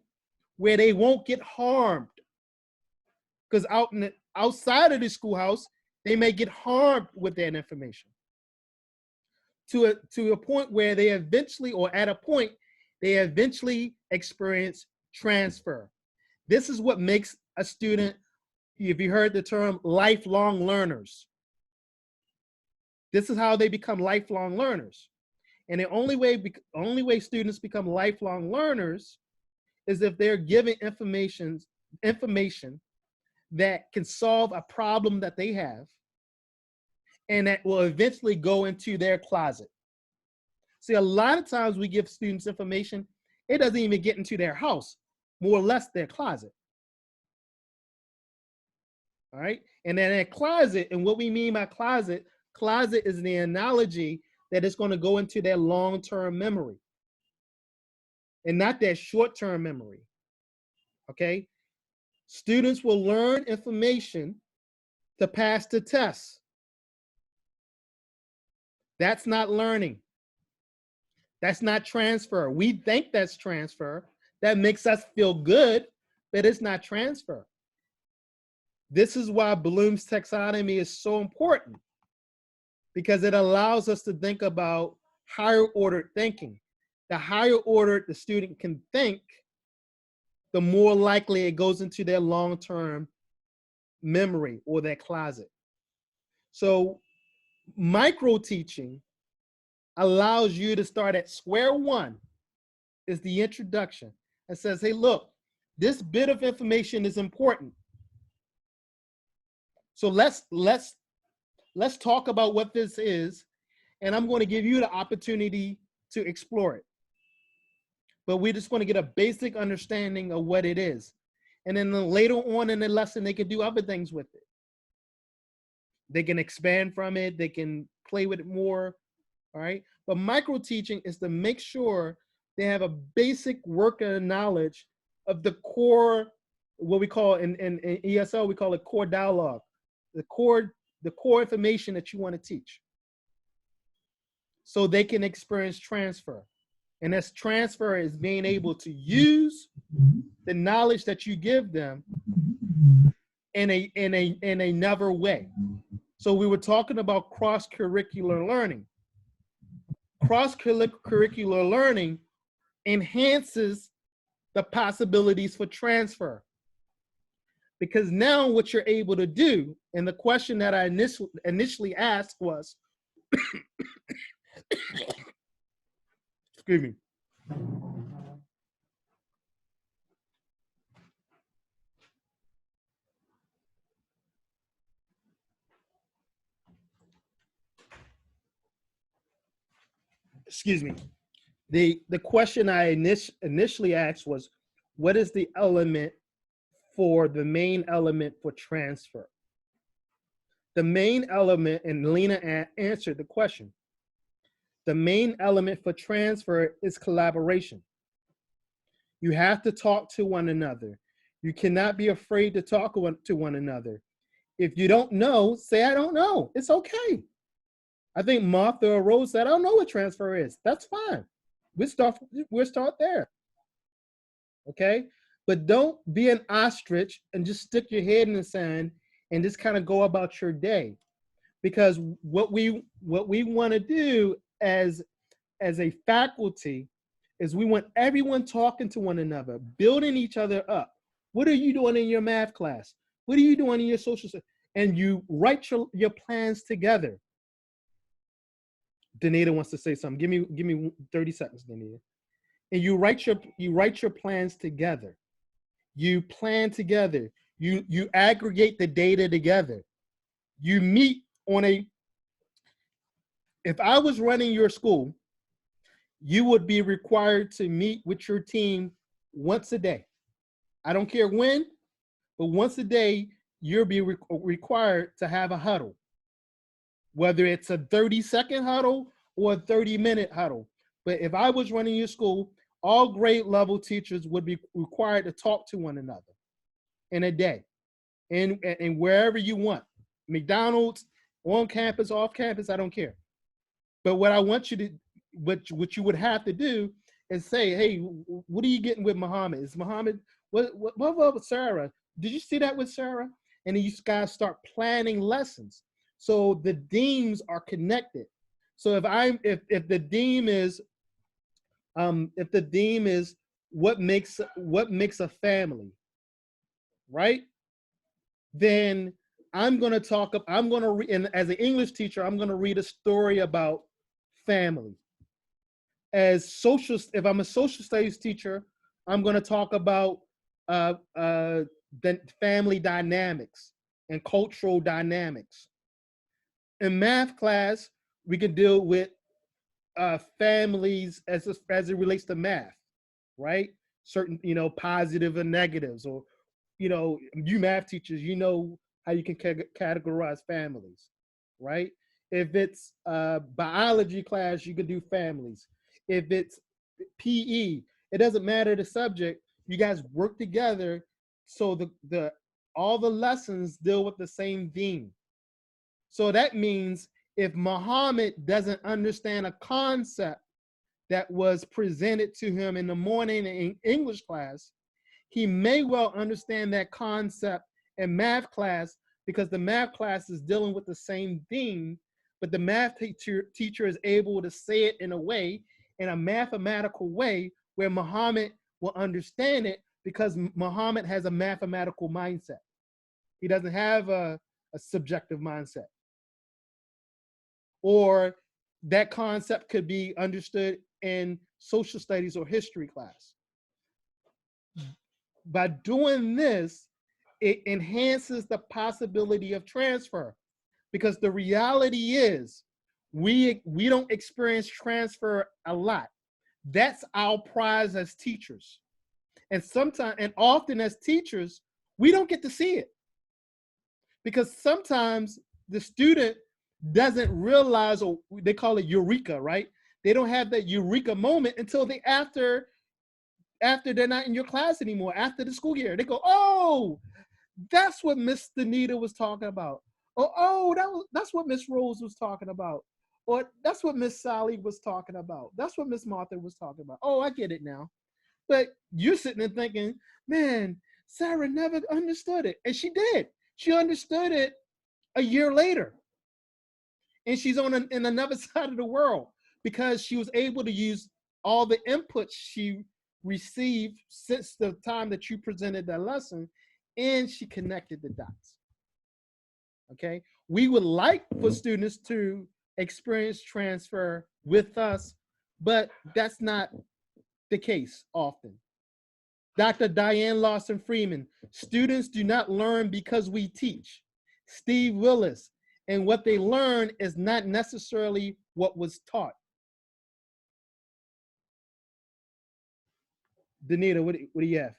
where they won't get harmed. Because outside of the schoolhouse, they may get harmed with that information to a point where they eventually, or at a point, they eventually experience transfer. This is what makes a student, if you heard the term, lifelong learners. This is how they become lifelong learners. And the only way students become lifelong learners is if they're given information that can solve a problem that they have, and that will eventually go into their closet. See, a lot of times we give students information, it doesn't even get into their house, more or less their closet. All right, and then that closet, and what we mean by closet is the analogy that it's going to go into their long-term memory and not their short-term memory. Okay, students will learn information to pass the test. That's not learning. That's not transfer. We think that's transfer. That makes us feel good, but it's not transfer. This is why Bloom's taxonomy is so important, because it allows us to think about higher ordered thinking. The higher ordered the student can think, the more likely it goes into their long-term memory or their closet. So micro teaching allows you to start at square one, is the introduction, and says, hey, look, this bit of information is important. So let's talk about what this is, and I'm going to give you the opportunity to explore it. But we're just going to get a basic understanding of what it is. And then later on in the lesson, they can do other things with it. They can expand from it. They can play with it more, all right? But micro teaching is to make sure they have a basic working knowledge of the core, what we call in ESL, we call it core dialogue, the core information that you want to teach, so they can experience transfer. And this transfer is being able to use the knowledge that you give them in another way. So we were talking about cross-curricular learning. Cross-curricular learning enhances the possibilities for transfer. Because now what you're able to do, and the question that I initially asked was, excuse me. Excuse me. The question I initially asked was, what is the element for the main element for transfer? The main element, and Lena answered the question. The main element for transfer is collaboration. You have to talk to one another. You cannot be afraid to talk to one another. If you don't know, say, I don't know. It's okay. I think Martha or Rose said, I don't know what transfer is. That's fine. We'll start there. Okay? But don't be an ostrich and just stick your head in the sand and just kind of go about your day. because what we want to do as a faculty is we want everyone talking to one another, building each other up. What are you doing in your math class? What are you doing in your social studies? And you write your plans together. Danita wants to say something. Give me 30 seconds, Danita. And you write your plans together. You plan together. You aggregate the data together. You meet on if I was running your school, you would be required to meet with your team once a day. I don't care when, but once a day, you'll be required to have a huddle. Whether it's a 30-second huddle or a 30-minute huddle. But if I was running your school, all grade level teachers would be required to talk to one another in a day. And wherever you want. McDonald's, on campus, off campus, I don't care. But what I want you to, what you would have to do is say, hey, what are you getting with Muhammad? Is Muhammad, what with Sarah? Did you see that with Sarah? And then you guys start planning lessons. So the themes are connected. So if the theme is what makes a family, right? Then I'm going to read, and as an English teacher, I'm going to read a story about family. If I'm a social studies teacher, I'm going to talk about the family dynamics and cultural dynamics. In math class, we can deal with families as it relates to math, right? Certain, positive and negatives, or, you math teachers, how you can categorize families, right? If it's biology class, you can do families. If it's PE, it doesn't matter the subject. You guys work together so all the lessons deal with the same theme. So that means if Muhammad doesn't understand a concept that was presented to him in the morning in English class, he may well understand that concept in math class because the math class is dealing with the same theme, but the math teacher is able to say it in a mathematical way where Muhammad will understand it because Muhammad has a mathematical mindset. He doesn't have a subjective mindset. Or that concept could be understood in social studies or history class. By doing this, it enhances the possibility of transfer, because the reality is we don't experience transfer a lot. That's our prize as teachers. And often as teachers, we don't get to see it, because sometimes the student doesn't realize, or they call it eureka, right? They don't have that eureka moment until after they're not in your class anymore, after the school year. They go, oh, that's what Miss Danita was talking about. That's what Miss Rose was talking about. Or that's what Miss Sally was talking about. That's what Miss Martha was talking about. Oh, I get it now. But you're sitting there thinking, man, Sarah never understood it. And she did. She understood it a year later. And she's in another side of the world because she was able to use all the inputs she received since the time that you presented that lesson, and she connected the dots. Okay, we would like for students to experience transfer with us, but that's not the case often. Dr. Diane Lawson Freeman, students do not learn because we teach. Steve Willis, and what they learn is not necessarily what was taught. Danita, what do you have?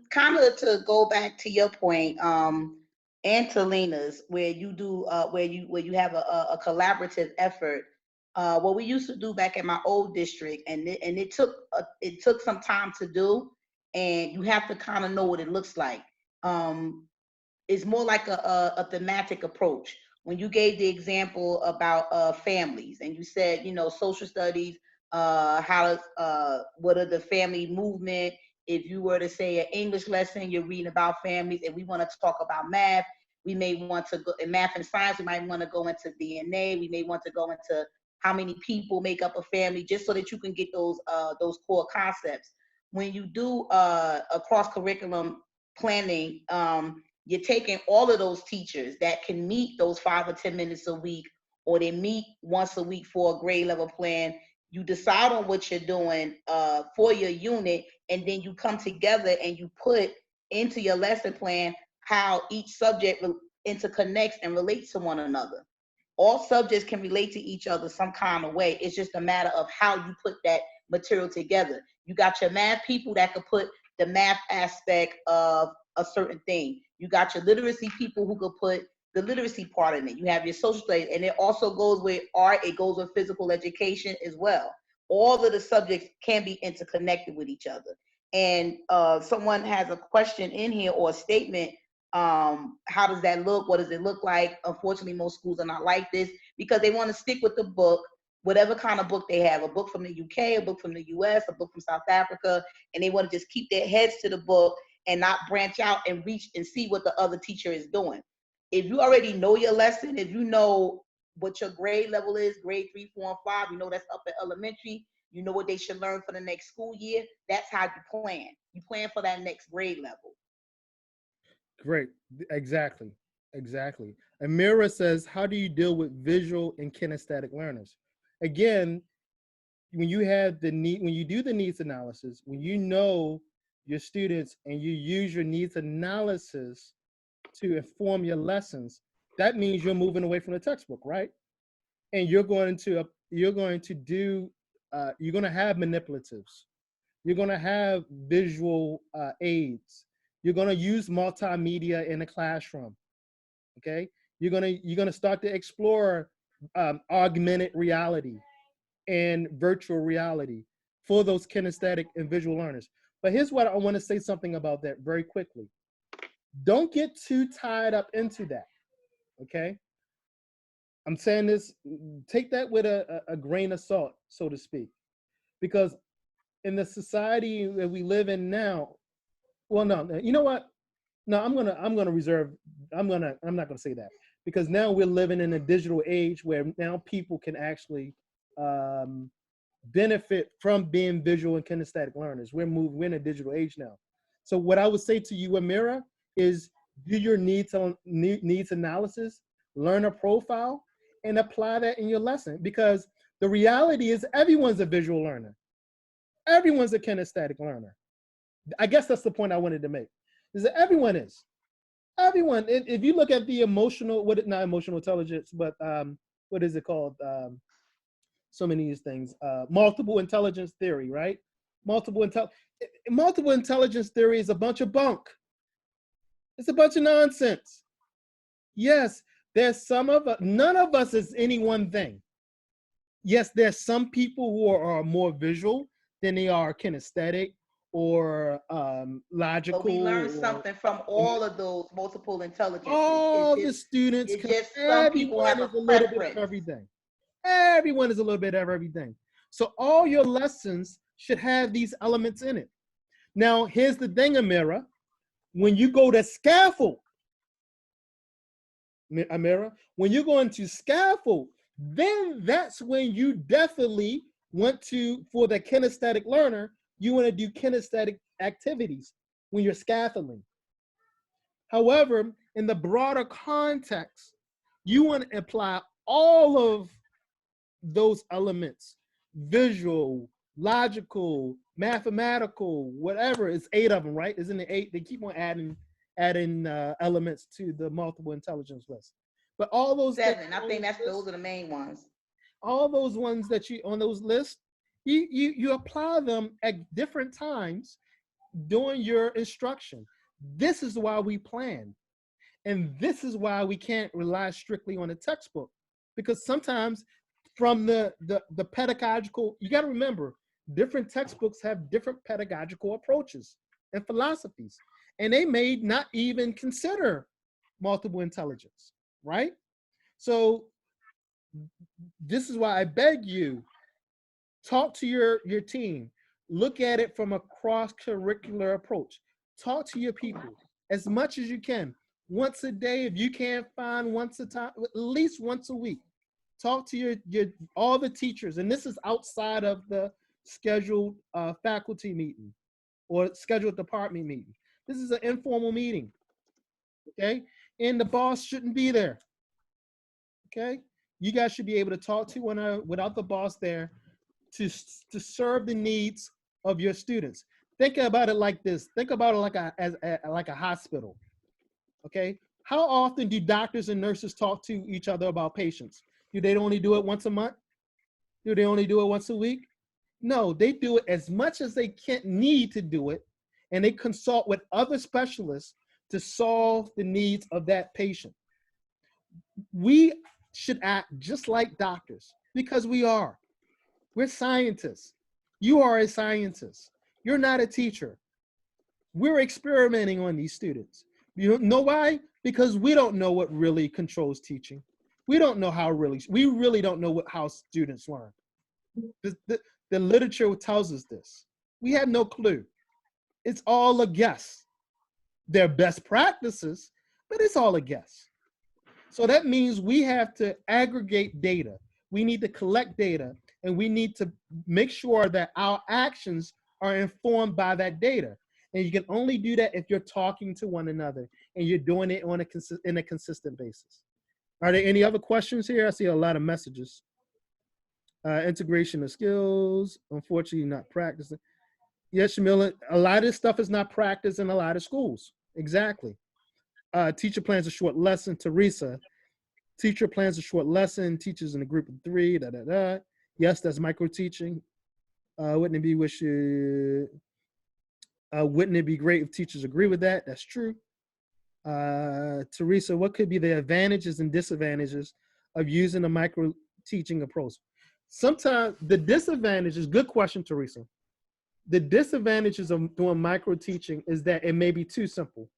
Kind of to go back to your point, and to Lena's, where you do where you have a collaborative effort. What we used to do back at my old district, and it took some time to do, and you have to kind of know what it looks like. It's more like a thematic approach. When you gave the example about families, and you said, social studies, what are the family movement? If you were to say an English lesson, you're reading about families, and we want to talk about math, We may want to go in math and science. We might want to go into DNA. We may want to go into how many people make up a family, just so that you can get those core concepts. When you do a cross curriculum planning, you're taking all of those teachers that can meet those 5 or 10 minutes a week, or they meet once a week for a grade level plan. You decide on what you're doing for your unit, and then you come together and you put into your lesson plan how each subject interconnects and relates to one another. All subjects can relate to each other some kind of way. It's just a matter of how you put that material together. You got your math people that could put the math aspect of a certain thing. You got your literacy people who could put the literacy part in it. You have your social studies, and it also goes with art. It goes with physical education as well. All of the subjects can be interconnected with each other. And someone has a question in here or a statement. How does that look? What does it look like? Unfortunately, most schools are not like this because they want to stick with the book, whatever kind of book they have, a book from the UK, a book from the US, a book from South Africa, and they want to just keep their heads to the book and not branch out and reach and see what the other teacher is doing. If you already know your lesson, if you know what your grade level is, grade 3, 4, and 5, you know that's upper elementary, you know what they should learn for the next school year, that's how you plan. You plan for that next grade level. Great. Exactly. Exactly. Amira says, how do you deal with visual and kinesthetic learners? Again, when you have the need, when you do the needs analysis, when you know your students and you use your needs analysis to inform your lessons, that means you're moving away from the textbook, right? And you're going to have manipulatives. You're going to have visual aids. You're going to use multimedia in the classroom. Okay, you're going to start to explore augmented reality and virtual reality for those kinesthetic and visual learners. But here's what I want to say something about that very quickly. Don't get too tied up into that. Okay, I'm saying this, take that with a grain of salt, so to speak, because in the society that we live in now, well, no, you know what? No, I'm not gonna say that, because now we're living in a digital age where now people can actually benefit from being visual and kinesthetic learners. We're in a digital age now. So what I would say to you, Amira, is do your needs analysis, learn a profile, and apply that in your lesson, because the reality is everyone's a visual learner. Everyone's a kinesthetic learner. I guess that's the point I wanted to make, is that everyone is. Everyone, if you look at the not emotional intelligence, but what is it called? So many of these things, multiple intelligence theory, right? Multiple intelligence theory is a bunch of bunk. It's a bunch of nonsense. Yes, there's none of us is any one thing. Yes, there's some people who are more visual than they are kinesthetic or logical. But we learn something from all of those multiple intelligences. All the students, it's just some people have a little bit of everything. Everyone is a little bit of everything. So all your lessons should have these elements in it. Now, here's the thing, Amira. When you go to scaffold, Amira, when you're going to scaffold, then that's when you definitely want to, for the kinesthetic learner, you want to do kinesthetic activities when you're scaffolding. However, in the broader context, you want to apply all of those elements, visual, logical, mathematical, whatever. It's 8 of them, right? Isn't it 8? They keep on adding elements to the multiple intelligence list. But all those 7, I think those are the main ones. All those ones that you on those lists, you apply them at different times during your instruction. This is why we plan. And this is why we can't rely strictly on a textbook, because sometimes from the pedagogical, you got to remember, different textbooks have different pedagogical approaches and philosophies, and they may not even consider multiple intelligence, right? So this is why I beg you, talk to your team, look at it from a cross-curricular approach, talk to your people as much as you can. once a day. If you can't find once a time, at least once a week. Talk to your all the teachers, and this is outside of the scheduled faculty meeting or scheduled department meeting. This is an informal meeting, okay? And the boss shouldn't be there, okay? You guys should be able to talk to one another without the boss there to serve the needs of your students. Think about it like this. Think about it like a hospital, okay? How often do doctors and nurses talk to each other about patients? Do they only do it once a month? Do they only do it once a week? No, they do it as much as they need to do it, and they consult with other specialists to solve the needs of that patient. We should act just like doctors because we are. We're scientists. You are a scientist. You're not a teacher. We're experimenting on these students. You know why? Because we don't know what really controls teaching. We don't know we really don't know how students learn. The literature tells us this. We have no clue. It's all a guess. They're best practices, but it's all a guess. So that means we have to aggregate data. We need to collect data, and we need to make sure that our actions are informed by that data. And you can only do that if you're talking to one another and you're doing it on in a consistent basis. Are there any other questions here? I see a lot of messages. Integration of skills, unfortunately not practicing. Yes, Shamila, a lot of this stuff is not practiced in a lot of schools. Exactly. Teacher plans a short lesson. Teresa, teacher plans a short lesson, teachers in a group of 3, da, da, da. Yes, that's micro teaching. Wouldn't it be great if teachers agree with that? That's true. Teresa, what could be the advantages and disadvantages of using a micro teaching approach? Sometimes the disadvantages, good question, Teresa. The disadvantages of doing micro teaching is that it may be too simple.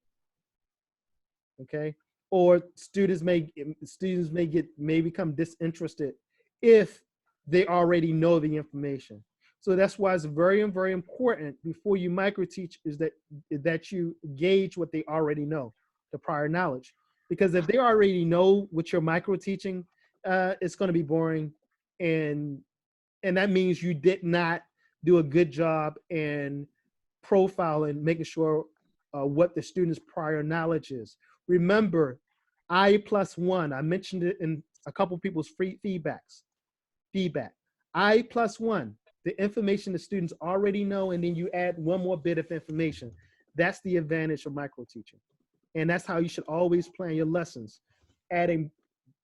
Okay, or students may become disinterested if they already know the information. So that's why it's very, very important before you micro teach is that you gauge what they already know, the prior knowledge. Because if they already know what you're micro teaching, it's going to be boring, and that means you did not do a good job in profiling, making sure what the student's prior knowledge is. Remember, I+1. I mentioned it in a couple people's feedback. I+1. The information the students already know, and then you add one more bit of information. That's the advantage of micro teaching. And that's how you should always plan your lessons, adding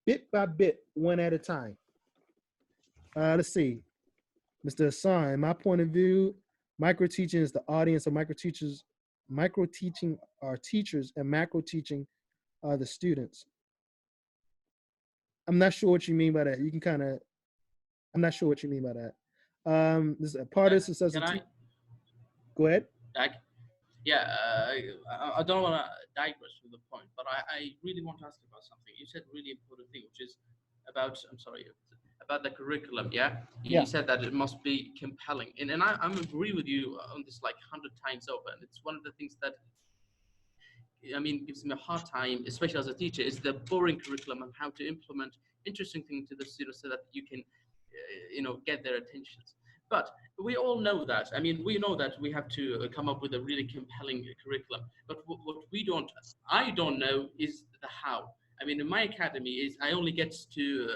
bit by bit, one at a time. Let's see. Mr. Hassan, in my point of view, micro teaching is the audience of micro teachers. Micro teaching are teachers, and macro teaching are the students. I'm not sure what you mean by that. You can kind of, I'm not sure what you mean by that. This is a part of this says, go ahead. Yeah, I don't want to digress from the point, but I really want to ask about something. You said a really important thing, which is about, I'm sorry, about the curriculum, yeah? You said that it must be compelling. And I agree with you on this like 100 times over. And it's one of the things that, I mean, gives me a hard time, especially as a teacher, is the boring curriculum and how to implement interesting things to the students so that you can, get their attentions. But we all know that. I mean, we know that we have to come up with a really compelling curriculum. But what I don't know is the how. I mean, in my academy, I only get to,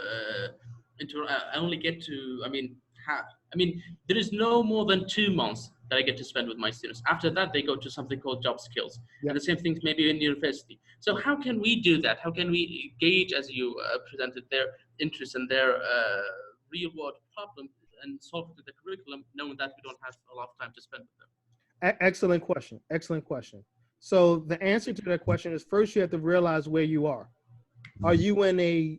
there is no more than 2 months that I get to spend with my students. After that, they go to something called job skills. Yep. And the same thing maybe in university. So how can we do that? How can we gauge, as you presented, their interests and their real world problems and solve the curriculum, knowing that we don't have a lot of time to spend with them? Excellent question. Excellent question. So the answer to that question is, first you have to realize where you are. Are you in a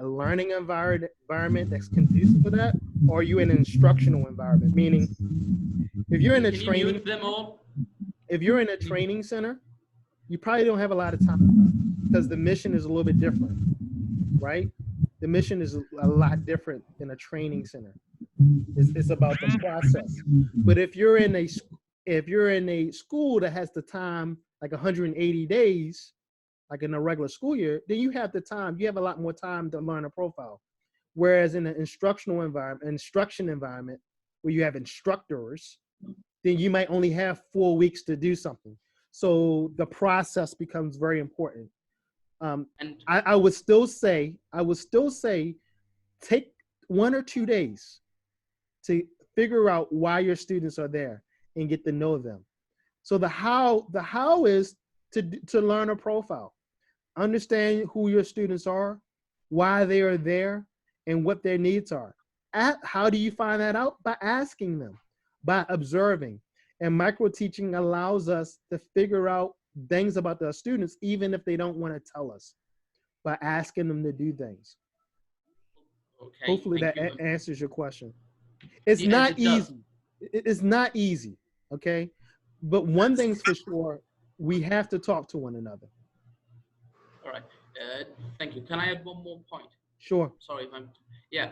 learning environment that's conducive for that, or are you in an instructional environment? Meaning, if you're in a training center, you probably don't have a lot of time because the mission is a little bit different, right? The mission is a lot different than a training center. It's about the process. But if you're in a school that has the time, like 180 days, like in a regular school year, then you have the time. You have a lot more time to learn a profile. Whereas in an instruction environment where you have instructors, then you might only have 4 weeks to do something. So the process becomes very important. And I would still say, take 1 or 2 days to figure out why your students are there and get to know them. So the how is to learn a profile. Understand who your students are, why they are there, and what their needs are. How do you find that out? By asking them, by observing. And micro-teaching allows us to figure out things about the students, even if they don't want to tell us, by asking them to do things. okay, Hopefully that you. answers your question. It's Yes, not it does. easy. It's not easy, okay? But one thing's for sure, we have to talk to one another. All right. Thank you. Can I add one more point? Sure. Sorry if I'm. Yeah.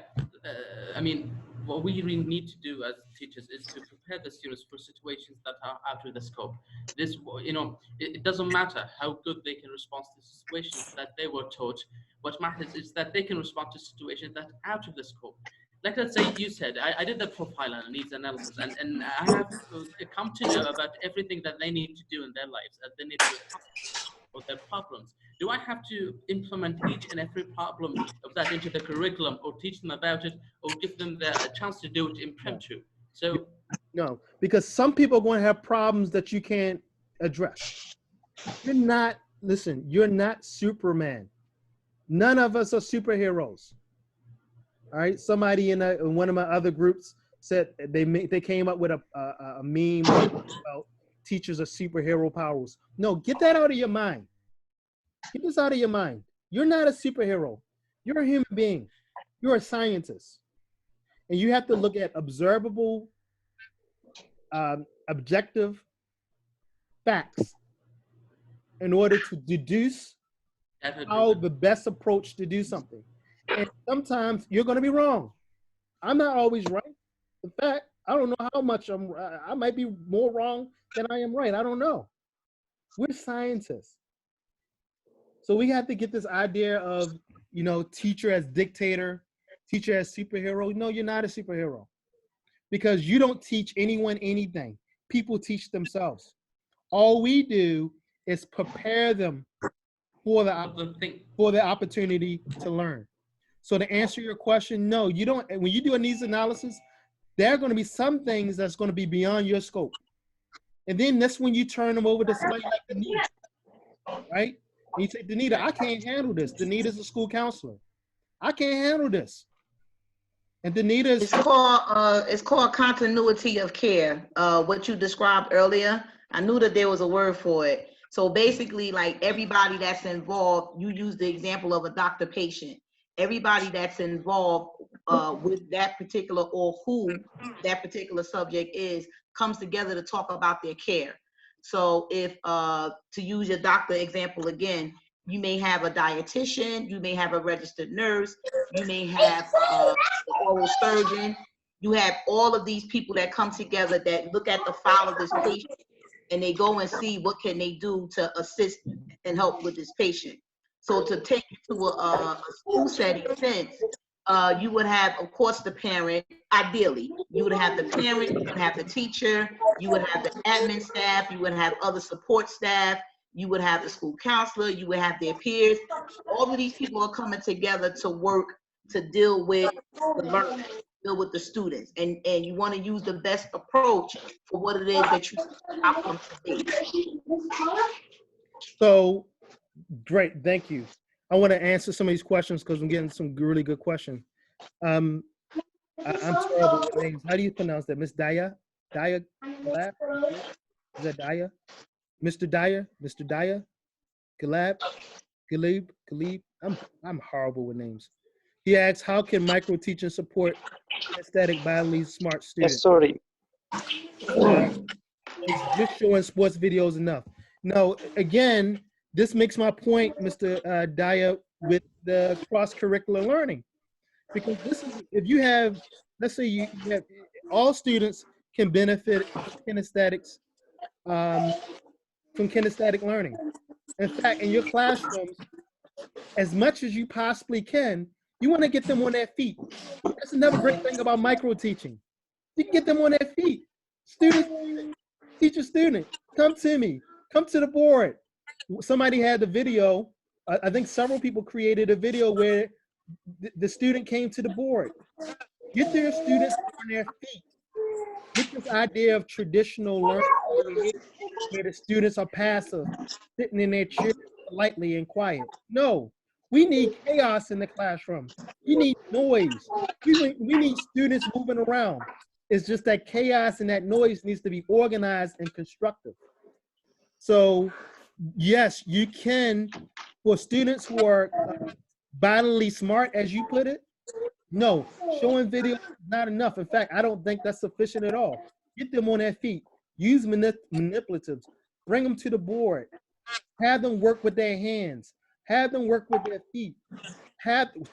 I mean, what we really need to do as teachers is to prepare the students for situations that are out of the scope. This, you know, it doesn't matter how good they can respond to situations that they were taught. What matters is that they can respond to situations that are out of the scope. Like, let's say you said, I did the profile and needs analysis, and I have come to know about everything that they need to do in their lives, that they need to accomplish, or their problems. Do I have to implement each and every problem of that into the curriculum, or teach them about it, or give them a chance to do it impromptu? So no, because some people are going to have problems that you can't address. You're not, listen, you're not Superman. None of us are superheroes. All right, somebody in one of my other groups said they came up with a meme about teachers are superhero powers. No, get that out of your mind. Get this out of your mind. You're not a superhero. You're a human being. You're a scientist. And you have to look at observable, objective facts in order to deduce how the best approach to do something. And sometimes you're going to be wrong. I'm not always right. In fact, I don't know how much I might be more wrong than I am right. I don't know. We're scientists. So we have to get this idea of, you know, teacher as dictator, teacher as superhero. No, you're not a superhero, because you don't teach anyone anything. People teach themselves. All we do is prepare them for the opportunity to learn. So to answer your question, no, you don't. When you do a needs analysis, there are going to be some things that's going to be beyond your scope. And then that's when you turn them over to somebody like Danita, right? And you say, Danita, I can't handle this. Danita's a school counselor. I can't handle this. And Danita's— It's called continuity of care. What you described earlier, I knew that there was a word for it. So basically, like everybody that's involved, you use the example of a doctor patient. Everybody that's involved with that particular, or who that particular subject is, comes together to talk about their care. So if, to use your doctor example again, you may have a dietitian, you may have a registered nurse, you may have an oral surgeon. You have all of these people that come together that look at the file of this patient, and they go and see what can they do to assist and help with this patient. So to take it to a school setting sense, you would have, of course, the parent. Ideally, you would have the parent, you would have the teacher, you would have the admin staff, you would have other support staff, you would have the school counselor, you would have their peers. All of these people are coming together to work to deal with the learners, deal with the students, and you want to use the best approach for what it is that you outcome to be. So great, thank you. I want to answer some of these questions because I'm getting some really good questions. I'm terrible with names. How do you pronounce that? Miss Daya? Daya Galab? Is that Daya? Mr. Daya? Mr. Daya? Galab? Galib? I'm horrible with names. He asks, how can micro teaching support kinesthetic bilingually smart students? Yes, sorry. It's just showing sports videos enough. No, again, this makes my point, Mr. Daya, with the cross-curricular learning. Because this is, if you have, let's say you have, all students can benefit from kinesthetics from kinesthetic learning. In fact, in your classrooms, as much as you possibly can, you want to get them on their feet. That's another great thing about micro teaching. You can get them on their feet. Students, teach a student, come to me, come to the board. Somebody had the video, I think several people created a video where the student came to the board. Get their students on their feet. Get this idea of traditional learning where the students are passive, sitting in their chairs politely and quiet. No, we need chaos in the classroom. We need noise. We need students moving around. It's just that chaos and that noise needs to be organized and constructive. So yes, you can, for students who are bodily smart, as you put it, no, showing video is not enough. In fact, I don't think that's sufficient at all. Get them on their feet. Use manipulatives. Bring them to the board. Have them work with their hands. Have them work with their feet.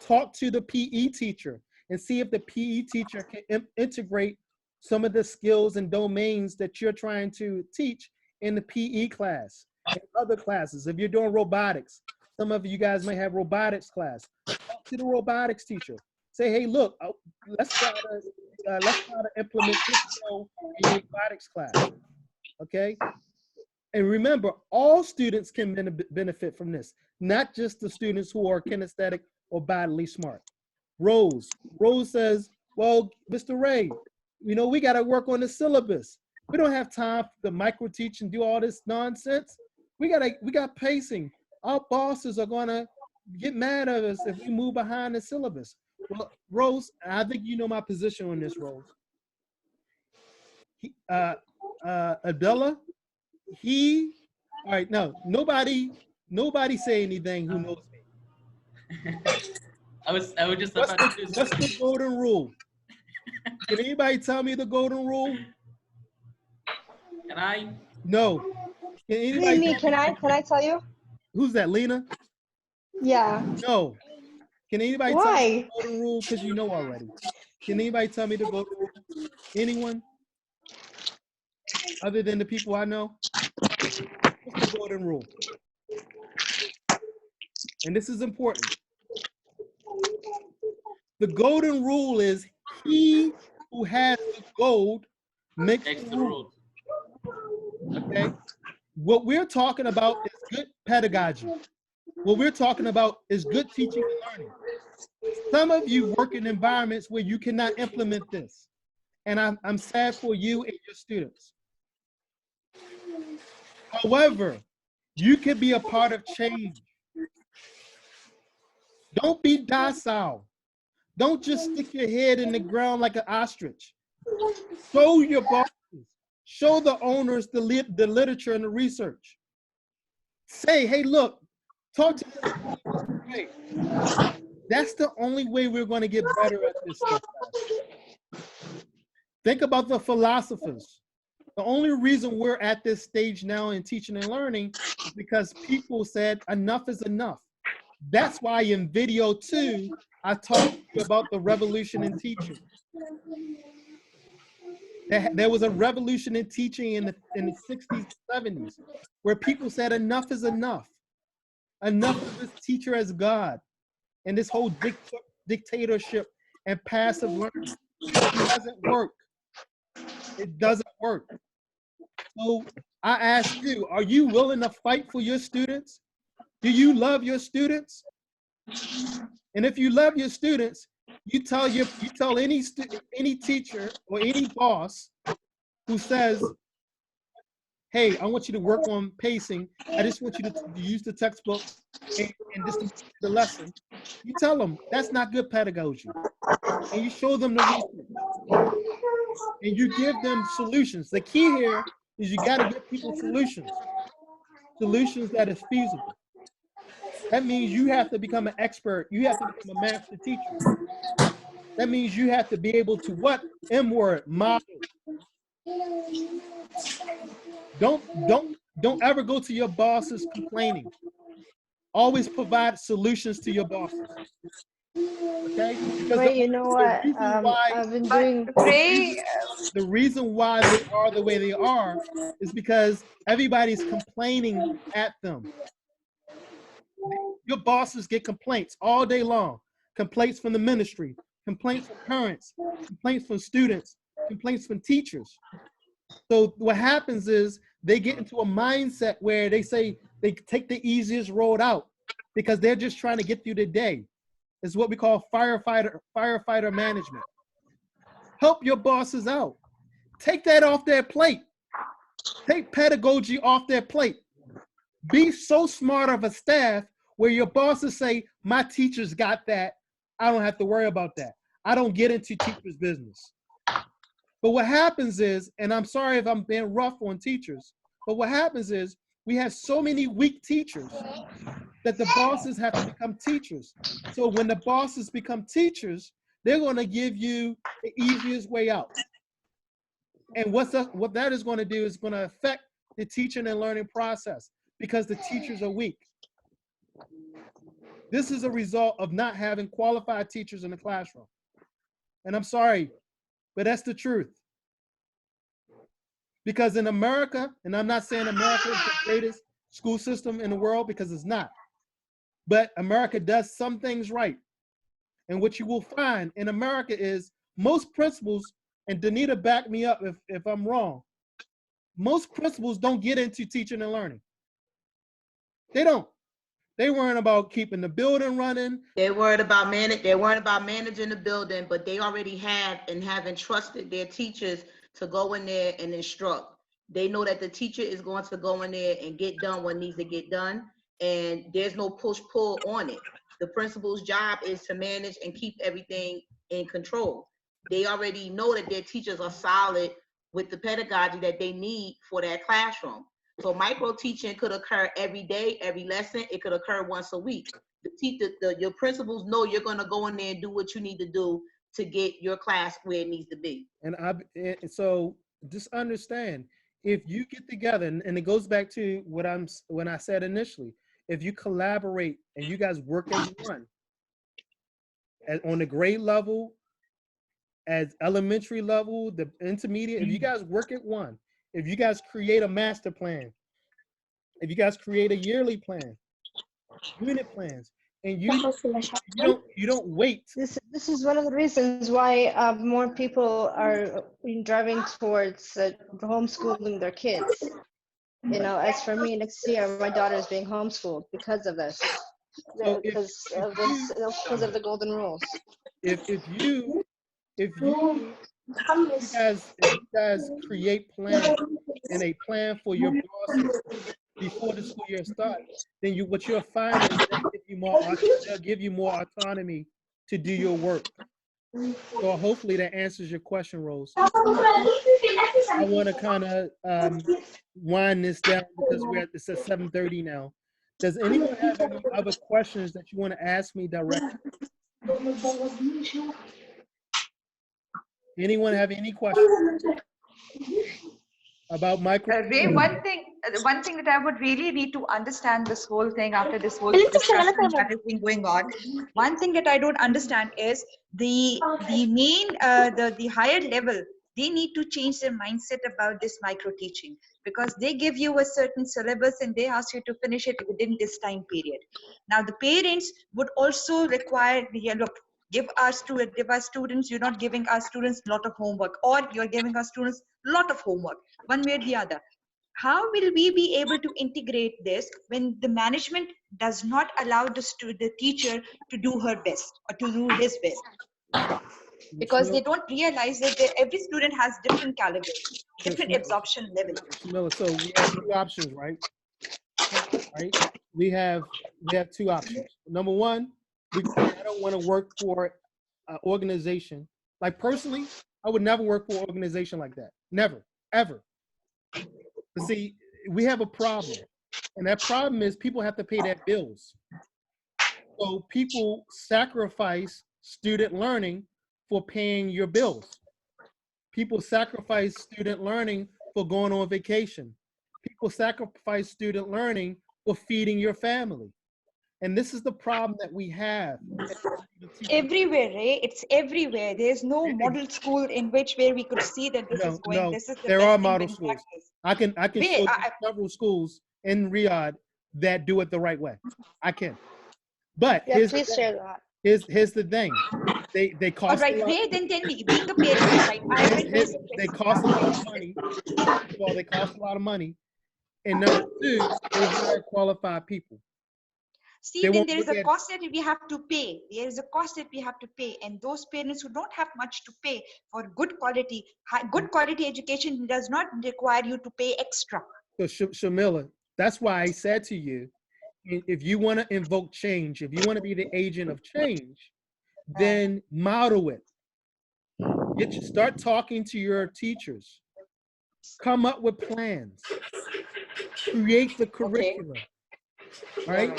Talk to the PE teacher and see if the PE teacher can integrate some of the skills and domains that you're trying to teach in the PE class and other classes. If you're doing robotics, some of you guys may have robotics class. Talk to the robotics teacher. Say, hey, look, let's try to implement this skill in your robotics class, okay? And remember, all students can benefit from this, not just the students who are kinesthetic or bodily smart. Rose says, well, Mr. Ray, you know, we got to work on the syllabus. We don't have time to micro teach and do all this nonsense. We got pacing. Our bosses are gonna get mad at us if we move behind the syllabus. Well, Rose, I think you know my position on this, Rose. Adela, all right, no, nobody say anything who knows me. I was just What's about to do what's the golden rule? Can anybody tell me the golden rule? Can I? No. Can anybody Me, can I tell you? Who's that, Lena? Yeah. No. Can anybody tell me Why? the golden rule? Because you know already. Can anybody tell me the golden rule? Anyone? Other than the people I know? What's the golden rule? And this is important. The golden rule is he who has the gold makes the rule. Okay? What we're talking about is good pedagogy. What we're talking about is good teaching and learning. Some of you work in environments where you cannot implement this. And I'm sad for you and your students. However, you can be a part of change. Don't be docile. Don't just stick your head in the ground like an ostrich. Show your bosses, show the owners the literature and the research. Say, hey, look, talk to them. Hey, that's the only way we're going to get better at this stuff. Think about the philosophers. The only reason we're at this stage now in teaching and learning is because people said enough is enough. That's why in video 2, I talked to you about the revolution in teaching. There was a revolution in teaching in the 60s, 70s, where people said enough is enough. Enough of this teacher as God and this whole dictatorship and passive learning. It doesn't work. It doesn't work. So I ask you, are you willing to fight for your students? Do you love your students? And if you love your students, you tell any teacher or any boss who says, hey, I want you to work on pacing. I just want you to use the textbook and just the lesson. You tell them that's not good pedagogy. And you show them the research. And you give them solutions. The key here is you got to give people solutions. Solutions that is feasible. That means you have to become an expert. You have to become a master teacher. That means you have to be able to what? M-word, model. Don't ever go to your bosses complaining. Always provide solutions to your bosses. Okay? Because But you know what? I've been doing. the reason why they are the way they are is because everybody's complaining at them. Your bosses get complaints all day long. Complaints from the ministry, complaints from parents, complaints from students, complaints from teachers. So what happens is they get into a mindset where they say they take the easiest road out because they're just trying to get through the day. It's what we call firefighter management. Help your bosses out. Take that off their plate. Take pedagogy off their plate. Be so smart of a staff where your bosses say, my teachers got that. I don't have to worry about that. I don't get into teachers' business. But what happens is, and I'm sorry if I'm being rough on teachers, but what happens is we have so many weak teachers that the bosses have to become teachers. So when the bosses become teachers, they're going to give you the easiest way out. And what that is going to do is going to affect the teaching and learning process because the teachers are weak. This is a result of not having qualified teachers in the classroom. And I'm sorry, but that's the truth. Because in America, and I'm not saying America is the greatest school system in the world because it's not, but America does some things right. And what you will find in America is most principals, and Danita back me up if I'm wrong, most principals don't get into teaching and learning. They don't. They weren't about keeping the building running. They weren't about managing the building, but they already have and have entrusted their teachers to go in there and instruct. They know that the teacher is going to go in there and get done what needs to get done, and there's no push-pull on it. The principal's job is to manage and keep everything in control. They already know that their teachers are solid with the pedagogy that they need for that classroom. So micro teaching could occur every day, every lesson. It could occur once a week. Your principals know you're going to go in there and do what you need to do to get your class where it needs to be. And so just understand, if you get together, and it goes back to when I said initially, if you collaborate and you guys work as one, on the grade level, as elementary level, the intermediate, if you guys work at one, if you guys create a master plan, if you guys create a yearly plan, unit plans, and you don't wait. This is one of the reasons why more people are driving towards homeschooling their kids. You know, as for me, next year my daughter is being homeschooled because of this, because of the golden rules. If you guys create plans and a plan for your bosses before the school year starts, then what you'll find is they'll give you more autonomy to do your work. So hopefully that answers your question, Rose. I want to kind of wind this down because it's at 7:30 now. Does anyone have any other questions that you want to ask me directly? Anyone have any questions about micro? Ray, one thing that I would really need to understand this whole thing after this whole discussion that has been going on. One thing that I don't understand is the higher level. They need to change their mindset about this micro teaching, because they give you a certain syllabus and they ask you to finish it within this time period. Now the parents would also require, look, give our students, you're not giving our students a lot of homework, or you're giving our students a lot of homework, one way or the other. How will we be able to integrate this when the management does not allow the teacher to do her best or to do his best? Because they don't realize that every student has different caliber, different absorption level. So we have two options, right? We have two options. Number one, I don't want to work for an organization. Like personally, I would never work for an organization like that. Never, ever. But see, we have a problem. And that problem is people have to pay their bills. So people sacrifice student learning for paying your bills. People sacrifice student learning for going on vacation. People sacrifice student learning for feeding your family. And this is the problem that we have. Everywhere, Ray. It's everywhere. There's no model school in where we could see that this is going. No, This is the there best are thing model been schools. practiced. I can Wait, show you several schools in Riyadh that do it the right way. I can. But Yeah, please share that. here's the thing. They all cost right, a lot. Ray, then tell me, being a parent, right? I will raise a They question. cost a lot of money. First of all, they cost a lot of money. And number two, they hire qualified people. See, They then won't there is look a at- cost that we have to pay. There is a cost that we have to pay. And those parents who don't have much to pay for good quality education does not require you to pay extra. So Shamila, that's why I said to you, if you want to invoke change, if you want to be the agent of change, then model it. Start talking to your teachers. Come up with plans. Create the curriculum. All right?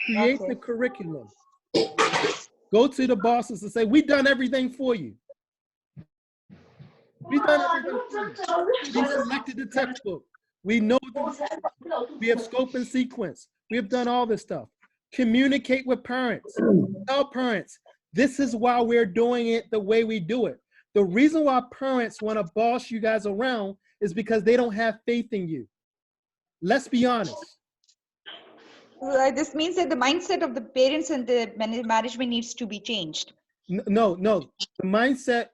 Create the curriculum. Go to the bosses and say, we've done everything for you. We've done everything for you. We selected the textbook. We know we have scope and sequence. We have done all this stuff. Communicate with parents. Tell parents, this is why we're doing it the way we do it. The reason why parents want to boss you guys around is because they don't have faith in you. Let's be honest. This means that the mindset of the parents and the management needs to be changed. No. The mindset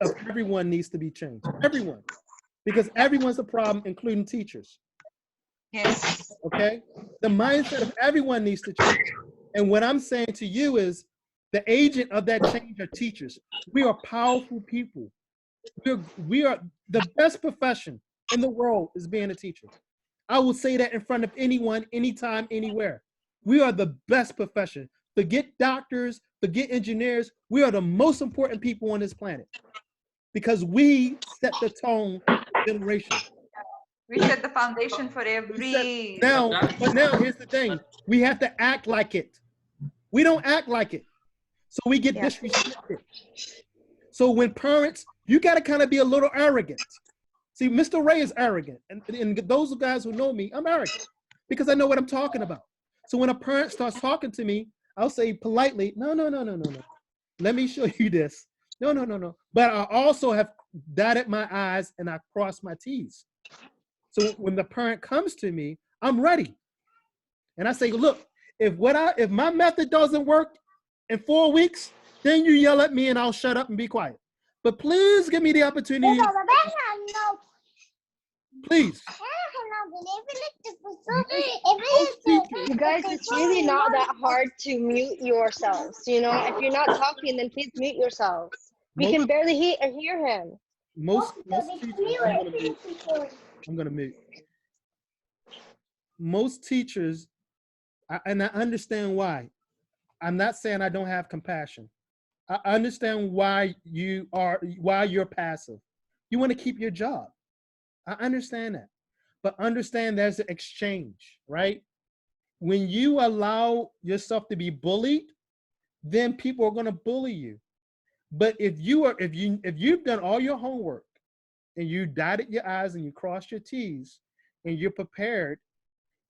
of everyone needs to be changed. Everyone. Because everyone's a problem, including teachers. Yes. Okay? The mindset of everyone needs to change. And what I'm saying to you is the agent of that change are teachers. We are powerful people. We are the best profession in the world is being a teacher. I will say that in front of anyone, anytime, anywhere. We are the best profession. Forget doctors, forget engineers. We are the most important people on this planet because we set the tone for generation. We set the foundation for every... But now here's the thing. We have to act like it. We don't act like it. So we get disrespected. So when parents, you got to kind of be a little arrogant. See, Mr. Ray is arrogant. And those guys who know me, I'm arrogant because I know what I'm talking about. So when a parent starts talking to me, I'll say politely, no. Let me show you this. No. But I also have dotted my I's and I crossed my T's. So when the parent comes to me, I'm ready. And I say, look, if my method doesn't work in 4 weeks, then you yell at me and I'll shut up and be quiet. But please give me the opportunity. Please. You guys, it's really not that hard to mute yourselves. You know, if you're not talking, then please mute yourselves. We can barely hear him. Most teachers, I'm gonna mute. Most teachers, and I understand why. I'm not saying I don't have compassion. I understand why you're passive. You want to keep your job. I understand that. But understand there's an exchange, right? When you allow yourself to be bullied, then people are going to bully you. But if you've done all your homework and you dotted your I's and you crossed your T's and you're prepared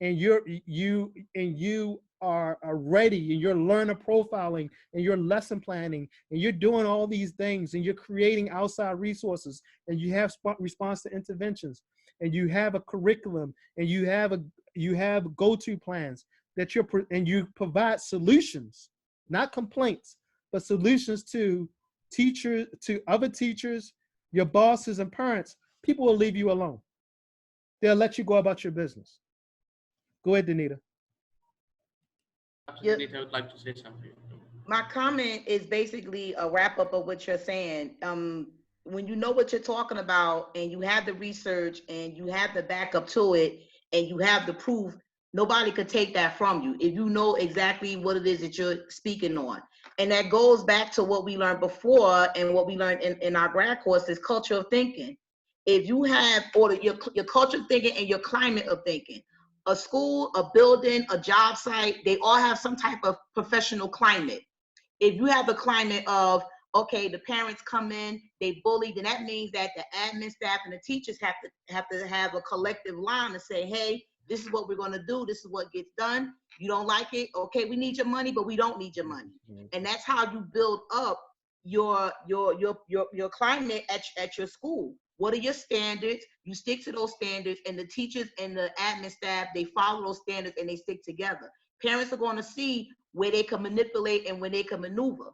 and you are ready and you're learner profiling and you're lesson planning and you're doing all these things and you're creating outside resources and you have response to interventions and you have a curriculum and you have go-to plans that you provide solutions, not complaints, but solutions to teachers, to other teachers, your bosses and parents. People will leave you alone. They'll let you go about your business. Go ahead, Danita. Danita would like to say something. My comment is basically a wrap up of what you're saying. When you know what you're talking about and you have the research and you have the backup to it and you have the proof, nobody could take that from you if you know exactly what it is that you're speaking on. And that goes back to what we learned before and what we learned in our grad course is culture of thinking. If you have your culture of thinking and your climate of thinking, a school, a building, a job site, they all have some type of professional climate. If you have the climate of, okay, the parents come in, they bully, then that means that the admin staff and the teachers have to have a collective line to say, hey, This is what we're going to do. This is what gets done. You don't like it? Okay, we need your money, but we don't need your money. And that's how you build up your climate at your school. What are your standards? You stick to those standards, and the teachers and the admin staff, they follow those standards and they stick together. Parents are going to see where they can manipulate and when they can maneuver.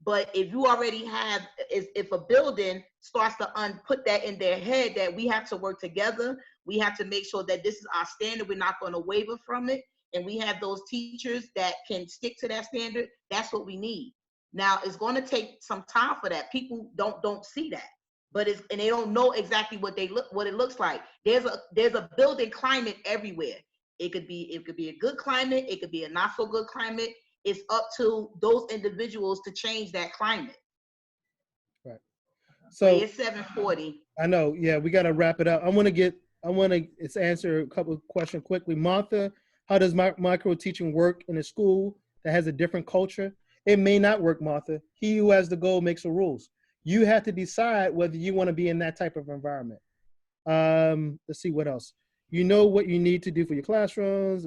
But if you already have, if a building starts to put that in their head that we have to work together, we have to make sure that this is our standard, we're not going to waver from it, and we have those teachers that can stick to that standard, that's what we need. Now, it's going to take some time for that. People don't see that, but and they don't know exactly what it looks like. There's a building climate everywhere. It could be a good climate, it could be a not so good climate. It's up to those individuals to change that climate. Right. So it's 7:40. I know. Yeah, we got to wrap it up. I want to answer a couple of questions quickly. Martha, how does micro teaching work in a school that has a different culture? It may not work, Martha. He who has the goal makes the rules. You have to decide whether you want to be in that type of environment. Let's see what else. You know what you need to do for your classrooms.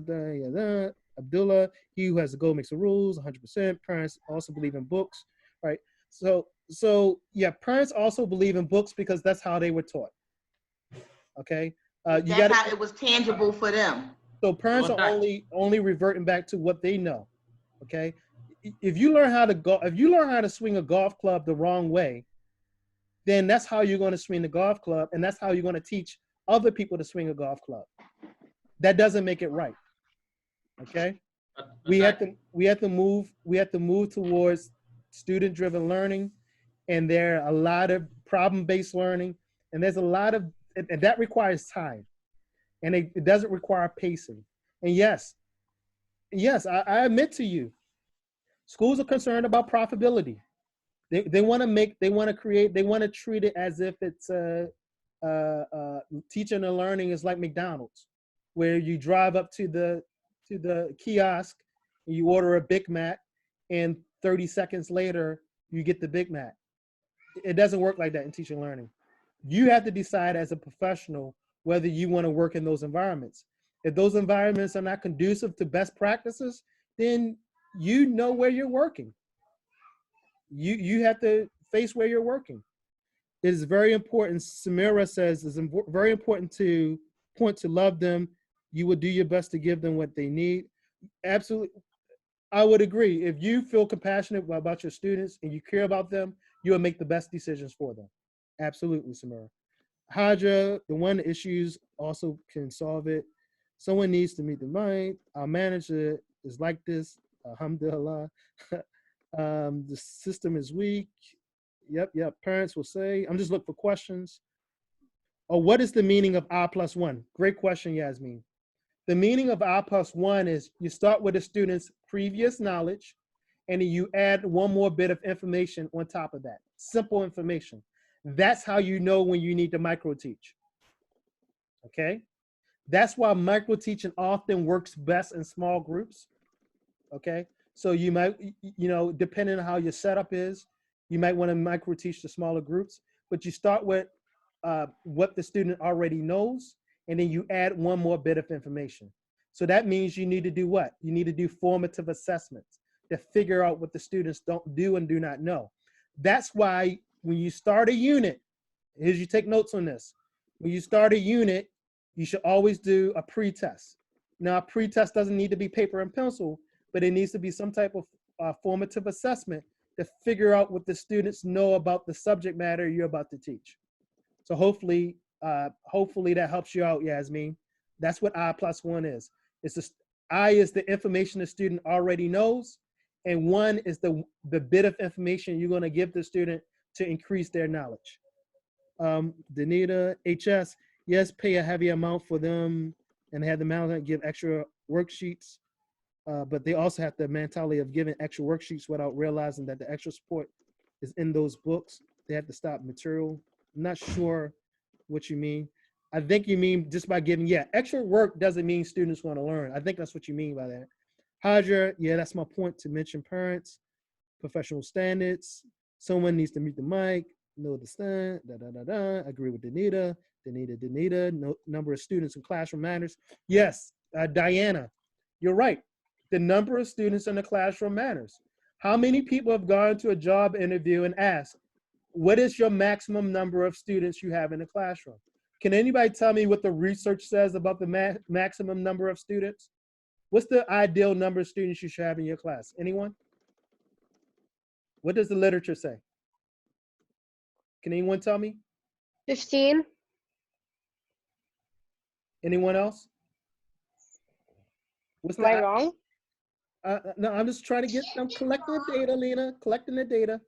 Abdullah, he who has the goal makes the rules, 100%. Parents also believe in books, right? So yeah, parents also believe in books because that's how they were taught. Okay, that's how it was tangible for them. So parents are only reverting back to what they know. Okay, if you learn how to swing a golf club the wrong way, then that's how you're going to swing the golf club, and that's how you're going to teach other people to swing a golf club. That doesn't make it right. Okay, we have to move towards student-driven learning, and there are a lot of problem-based learning, and there's a lot of and that requires time, and it doesn't require pacing. And yes, I admit to you, schools are concerned about profitability. They want to treat it as if it's teaching and learning is like McDonald's, where you drive up to the kiosk and you order a Big Mac, and 30 seconds later you get the Big Mac. It doesn't work like that in teaching and learning. You have to decide as a professional whether you want to work in those environments. If those environments are not conducive to best practices, then you know where you're working. You have to face where you're working. It is very important. Samira says it's very important to point to love them. You will do your best to give them what they need. Absolutely. I would agree. If you feel compassionate about your students and you care about them, you will make the best decisions for them. Absolutely, Samira. Haja, the one issues also can solve it. Someone needs to meet the mind. Our manager is like this. Alhamdulillah. The system is weak. Yep. Parents will say, I'm just looking for questions. Oh, what is the meaning of I+1? Great question, Yasmin. The meaning of I+1 is you start with the student's previous knowledge, and then you add one more bit of information on top of that. Simple information. That's how you know when you need to micro teach. Okay? That's why micro teaching often works best in small groups. Okay? So you might, depending on how your setup is, you might want to micro teach the smaller groups, but you start with what the student already knows, and then you add one more bit of information. So that means you need to do what? You need to do formative assessments to figure out what the students don't do and do not know. That's why when you start a unit, here's you take notes on this. When you start a unit, you should always do a pre-test. Now, a pre-test doesn't need to be paper and pencil, but it needs to be some type of formative assessment to figure out what the students know about the subject matter you're about to teach. So hopefully that helps you out, Yasmin. That's what I+1 is. I is the information the student already knows, and 1 is the bit of information you're going to give the student to increase their knowledge. Danita, HS, yes, pay a heavy amount for them and have the management give extra worksheets, but they also have the mentality of giving extra worksheets without realizing that the extra support is in those books. They have to stop material. I'm not sure what you mean. I think you mean just by giving, extra work doesn't mean students want to learn. I think that's what you mean by that. Hajar, that's my point, to mention parents, professional standards. Someone needs to mute the mic, know the stand, agree with Danita. Danita, number of students in classroom matters. Yes, Diana, you're right. The number of students in the classroom matters. How many people have gone to a job interview and asked, what is your maximum number of students you have in the classroom? Can anybody tell me what the research says about the maximum number of students? What's the ideal number of students you should have in your class? Anyone? What does the literature say? Can anyone tell me? 15. Anyone else? What's Am I wrong? No, I'm just trying to get, I'm collecting the data, Lena, collecting the data.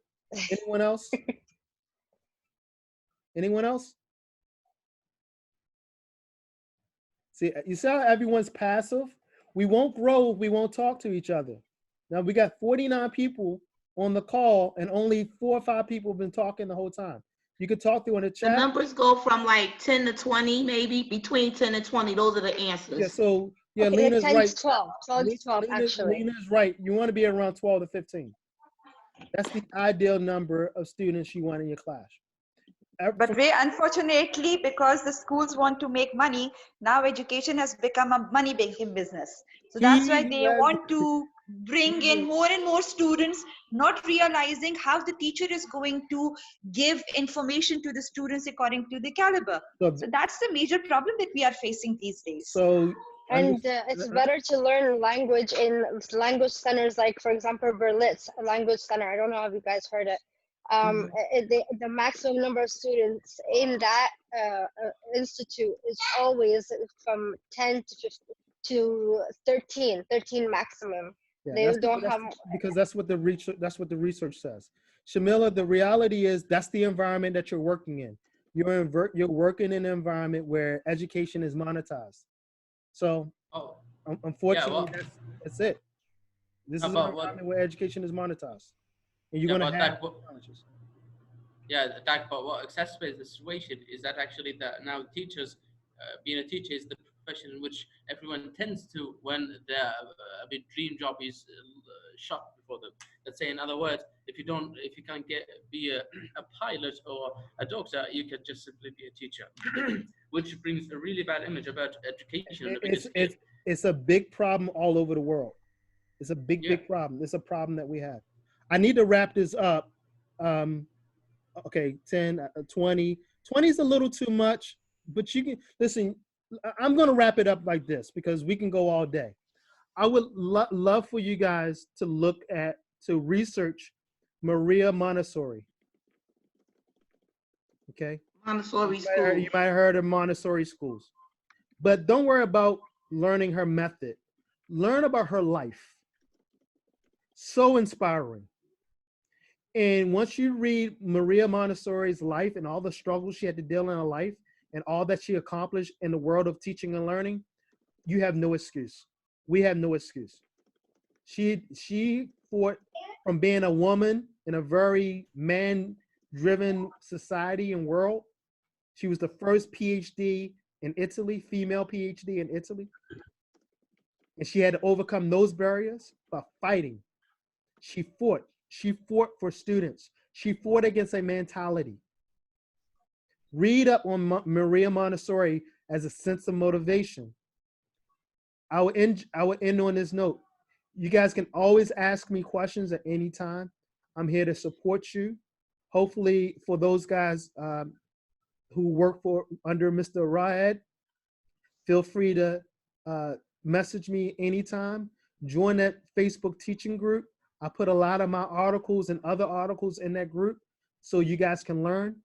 Anyone else? Anyone else? See, you see how everyone's passive? We won't grow if we won't talk to each other. Now we got 49 people on the call and only 4 or 5 people have been talking the whole time. You could talk through in the chat. The numbers go from like 10 to 20, maybe between 10 and 20. Those are the answers. Yeah, so yeah, Okay, Lena's like 10 right. to 12. 12 to 12, actually. Lena's right. You want to be around 12 to 15. That's the ideal number of students you want in your class. But unfortunately, because the schools want to make money, now education has become a money-making business. So that's why they want to bring in more and more students, not realizing how the teacher is going to give information to the students according to the caliber. So that's the major problem that we are facing these days. So, and it's better to learn language in language centers, like, for example, Berlitz, a language center. I don't know if you guys heard it. The maximum number of students in that institute is always from 10 to 15 to 13 maximum. Yeah, they don't have, because that's what the research says. Shamila, the reality is that's the environment that you're working in. You're working in an environment where education is monetized. So unfortunately, that's it. This is an environment where education is monetized. And you're going to have challenges. Yeah, but what exacerbates the situation is that actually now teachers, being a teacher is the profession in which everyone tends to, when their dream job is shot before them. Let's say, in other words, if you can't be a pilot or a doctor, you can just simply be a teacher, which brings a really bad image about education. It's a big problem all over the world. It's a big problem. It's a problem that we have. I need to wrap this up. Okay, 10, 20. 20 is a little too much, but you can, listen, I'm going to wrap it up like this because we can go all day. I would love for you guys to research Maria Montessori. Okay? Montessori school. You might have heard of Montessori schools. But don't worry about learning her method. Learn about her life. So inspiring. And once you read Maria Montessori's life and all the struggles she had to deal in her life and all that she accomplished in the world of teaching and learning, you have no excuse. We have no excuse. She fought from being a woman in a very man-driven society and world. She was the first PhD in Italy, female PhD in Italy. And she had to overcome those barriers by fighting. She fought. She fought for students. She fought against a mentality. Read up on Maria Montessori as a sense of motivation. I will end on this note. You guys can always ask me questions at any time. I'm here to support you. Hopefully, for those guys who work under Mr. Raed, feel free to message me anytime. Join that Facebook teaching group. I put a lot of my articles and other articles in that group so you guys can learn.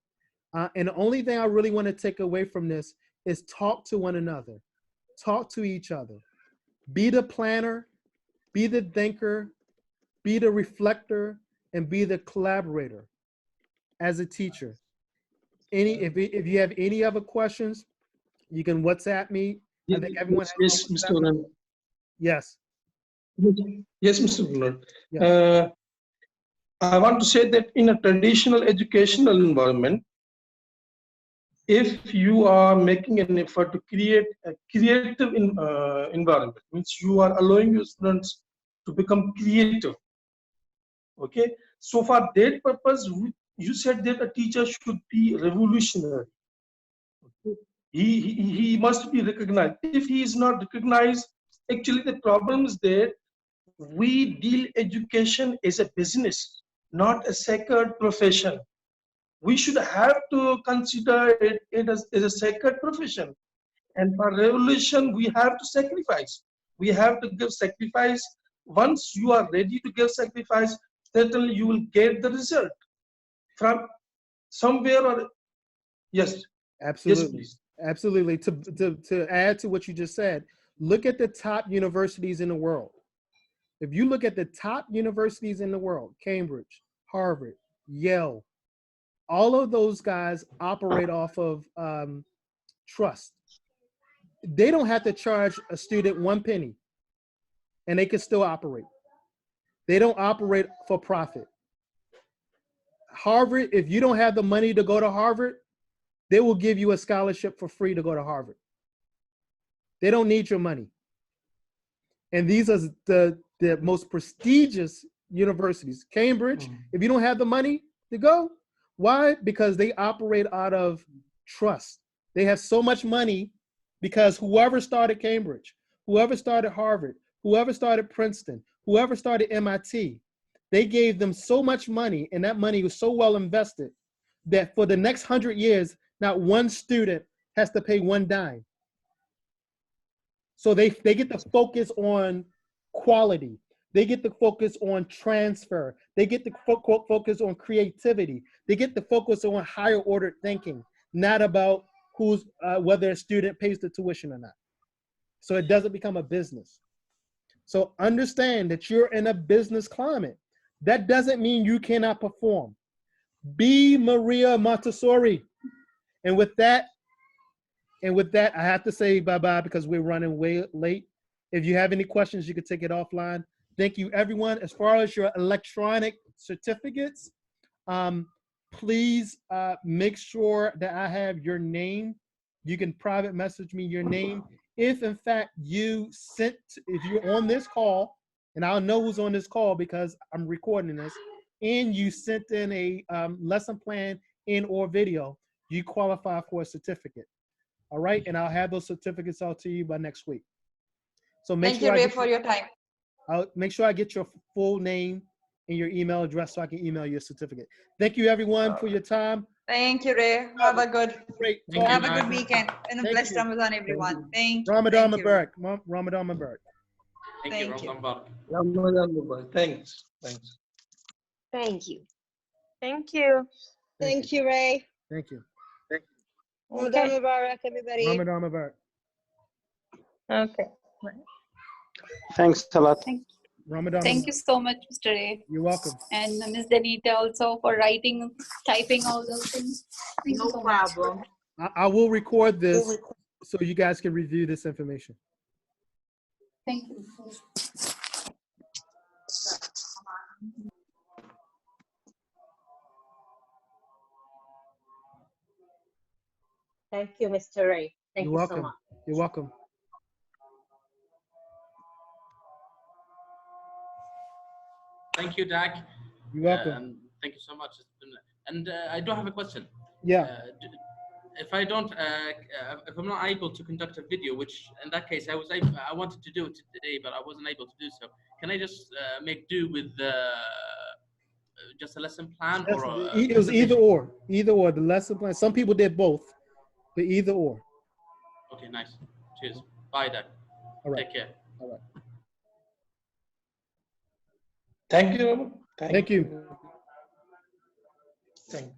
And the only thing I really want to take away from this is talk to one another. Talk to each other. Be the planner, be the thinker, be the reflector, and be the collaborator as a teacher. If you have any other questions, you can WhatsApp me. I think everyone yes, Mr. Unan. Yes. Yes, Mr. Unan. I want to say that in a traditional educational environment, if you are making an effort to create a creative environment, means you are allowing your students to become creative. Okay, so for that purpose, you said that a teacher should be revolutionary. Okay? he must be recognized. If he is not recognized, actually the problem is that we deal education as a business, not a sacred profession. We should have to consider it as a sacred profession. And for revolution, we have to sacrifice. We have to give sacrifice. Once you are ready to give sacrifice, certainly you will get the result from somewhere or yes. Absolutely. Yes, please. Absolutely. To add to what you just said, look at the top universities in the world. If you look at the top universities in the world, Cambridge, Harvard, Yale, all of those guys operate off of trust. They don't have to charge a student 1 penny and they can still operate. They don't operate for profit. Harvard, if you don't have the money to go to Harvard, they will give you a scholarship for free to go to Harvard. They don't need your money. And these are the most prestigious universities. Cambridge, if you don't have the money to go, why? Because they operate out of trust. They have so much money because whoever started Cambridge, whoever started Harvard, whoever started Princeton, whoever started MIT, they gave them so much money, and that money was so well invested that for the next 100 years, not one student has to pay 1 dime. So they get to focus on quality. They get to focus on transfer. They get to focus on creativity. They get to focus on higher order thinking, not about who's whether a student pays the tuition or not. So it doesn't become a business. So understand that you're in a business climate. That doesn't mean you cannot perform. Be Maria Montessori. And with that, I have to say bye-bye because we're running way late. If you have any questions, you can take it offline. Thank you, everyone. As far as your electronic certificates, please make sure that I have your name. You can private message me your name. If in fact if you're on this call, and I'll know who's on this call because I'm recording this, and you sent in a lesson plan or video, you qualify for a certificate. All right, and I'll have those certificates out to you by next week. So Thank you, Ray, for your time. I'll make sure I get your full name and your email address so I can email you a certificate. Thank you, everyone, for your time. Thank you, Ray. Have a good weekend and a blessed Ramadan, everyone. Thank you. Ramadan Mubarak. Ramadan Mubarak. Thank you. Ramadan Mubarak. Thanks. Thanks. Thank you. Thank you. Thank you, Ray. Thank you. Ramadan Mubarak, everybody. Ramadan Mubarak. Okay. Thanks a lot. Ramadan. Thank you so much, Mr. A. You're welcome. And Ms. Danita also for writing, typing all those things. Thank you so problem. I will record this so you guys can review this information. Thank you. Thank you, Mr. Ray. Thank You're you so welcome. much. You're welcome. Thank you, Dak. You're welcome. Thank you so much. And I do have a question. Yeah. If I don't, if I'm not able to conduct a video, which in that case I wanted to do it today, but I wasn't able to do so. Can I just make do with just a lesson plan? Yes, or it was either or. Either or, the lesson plan. Some people did both, but either or. Okay, nice. Cheers. Bye, Dak. All right. Take care. All right. Thank you. Thank you. Thank you.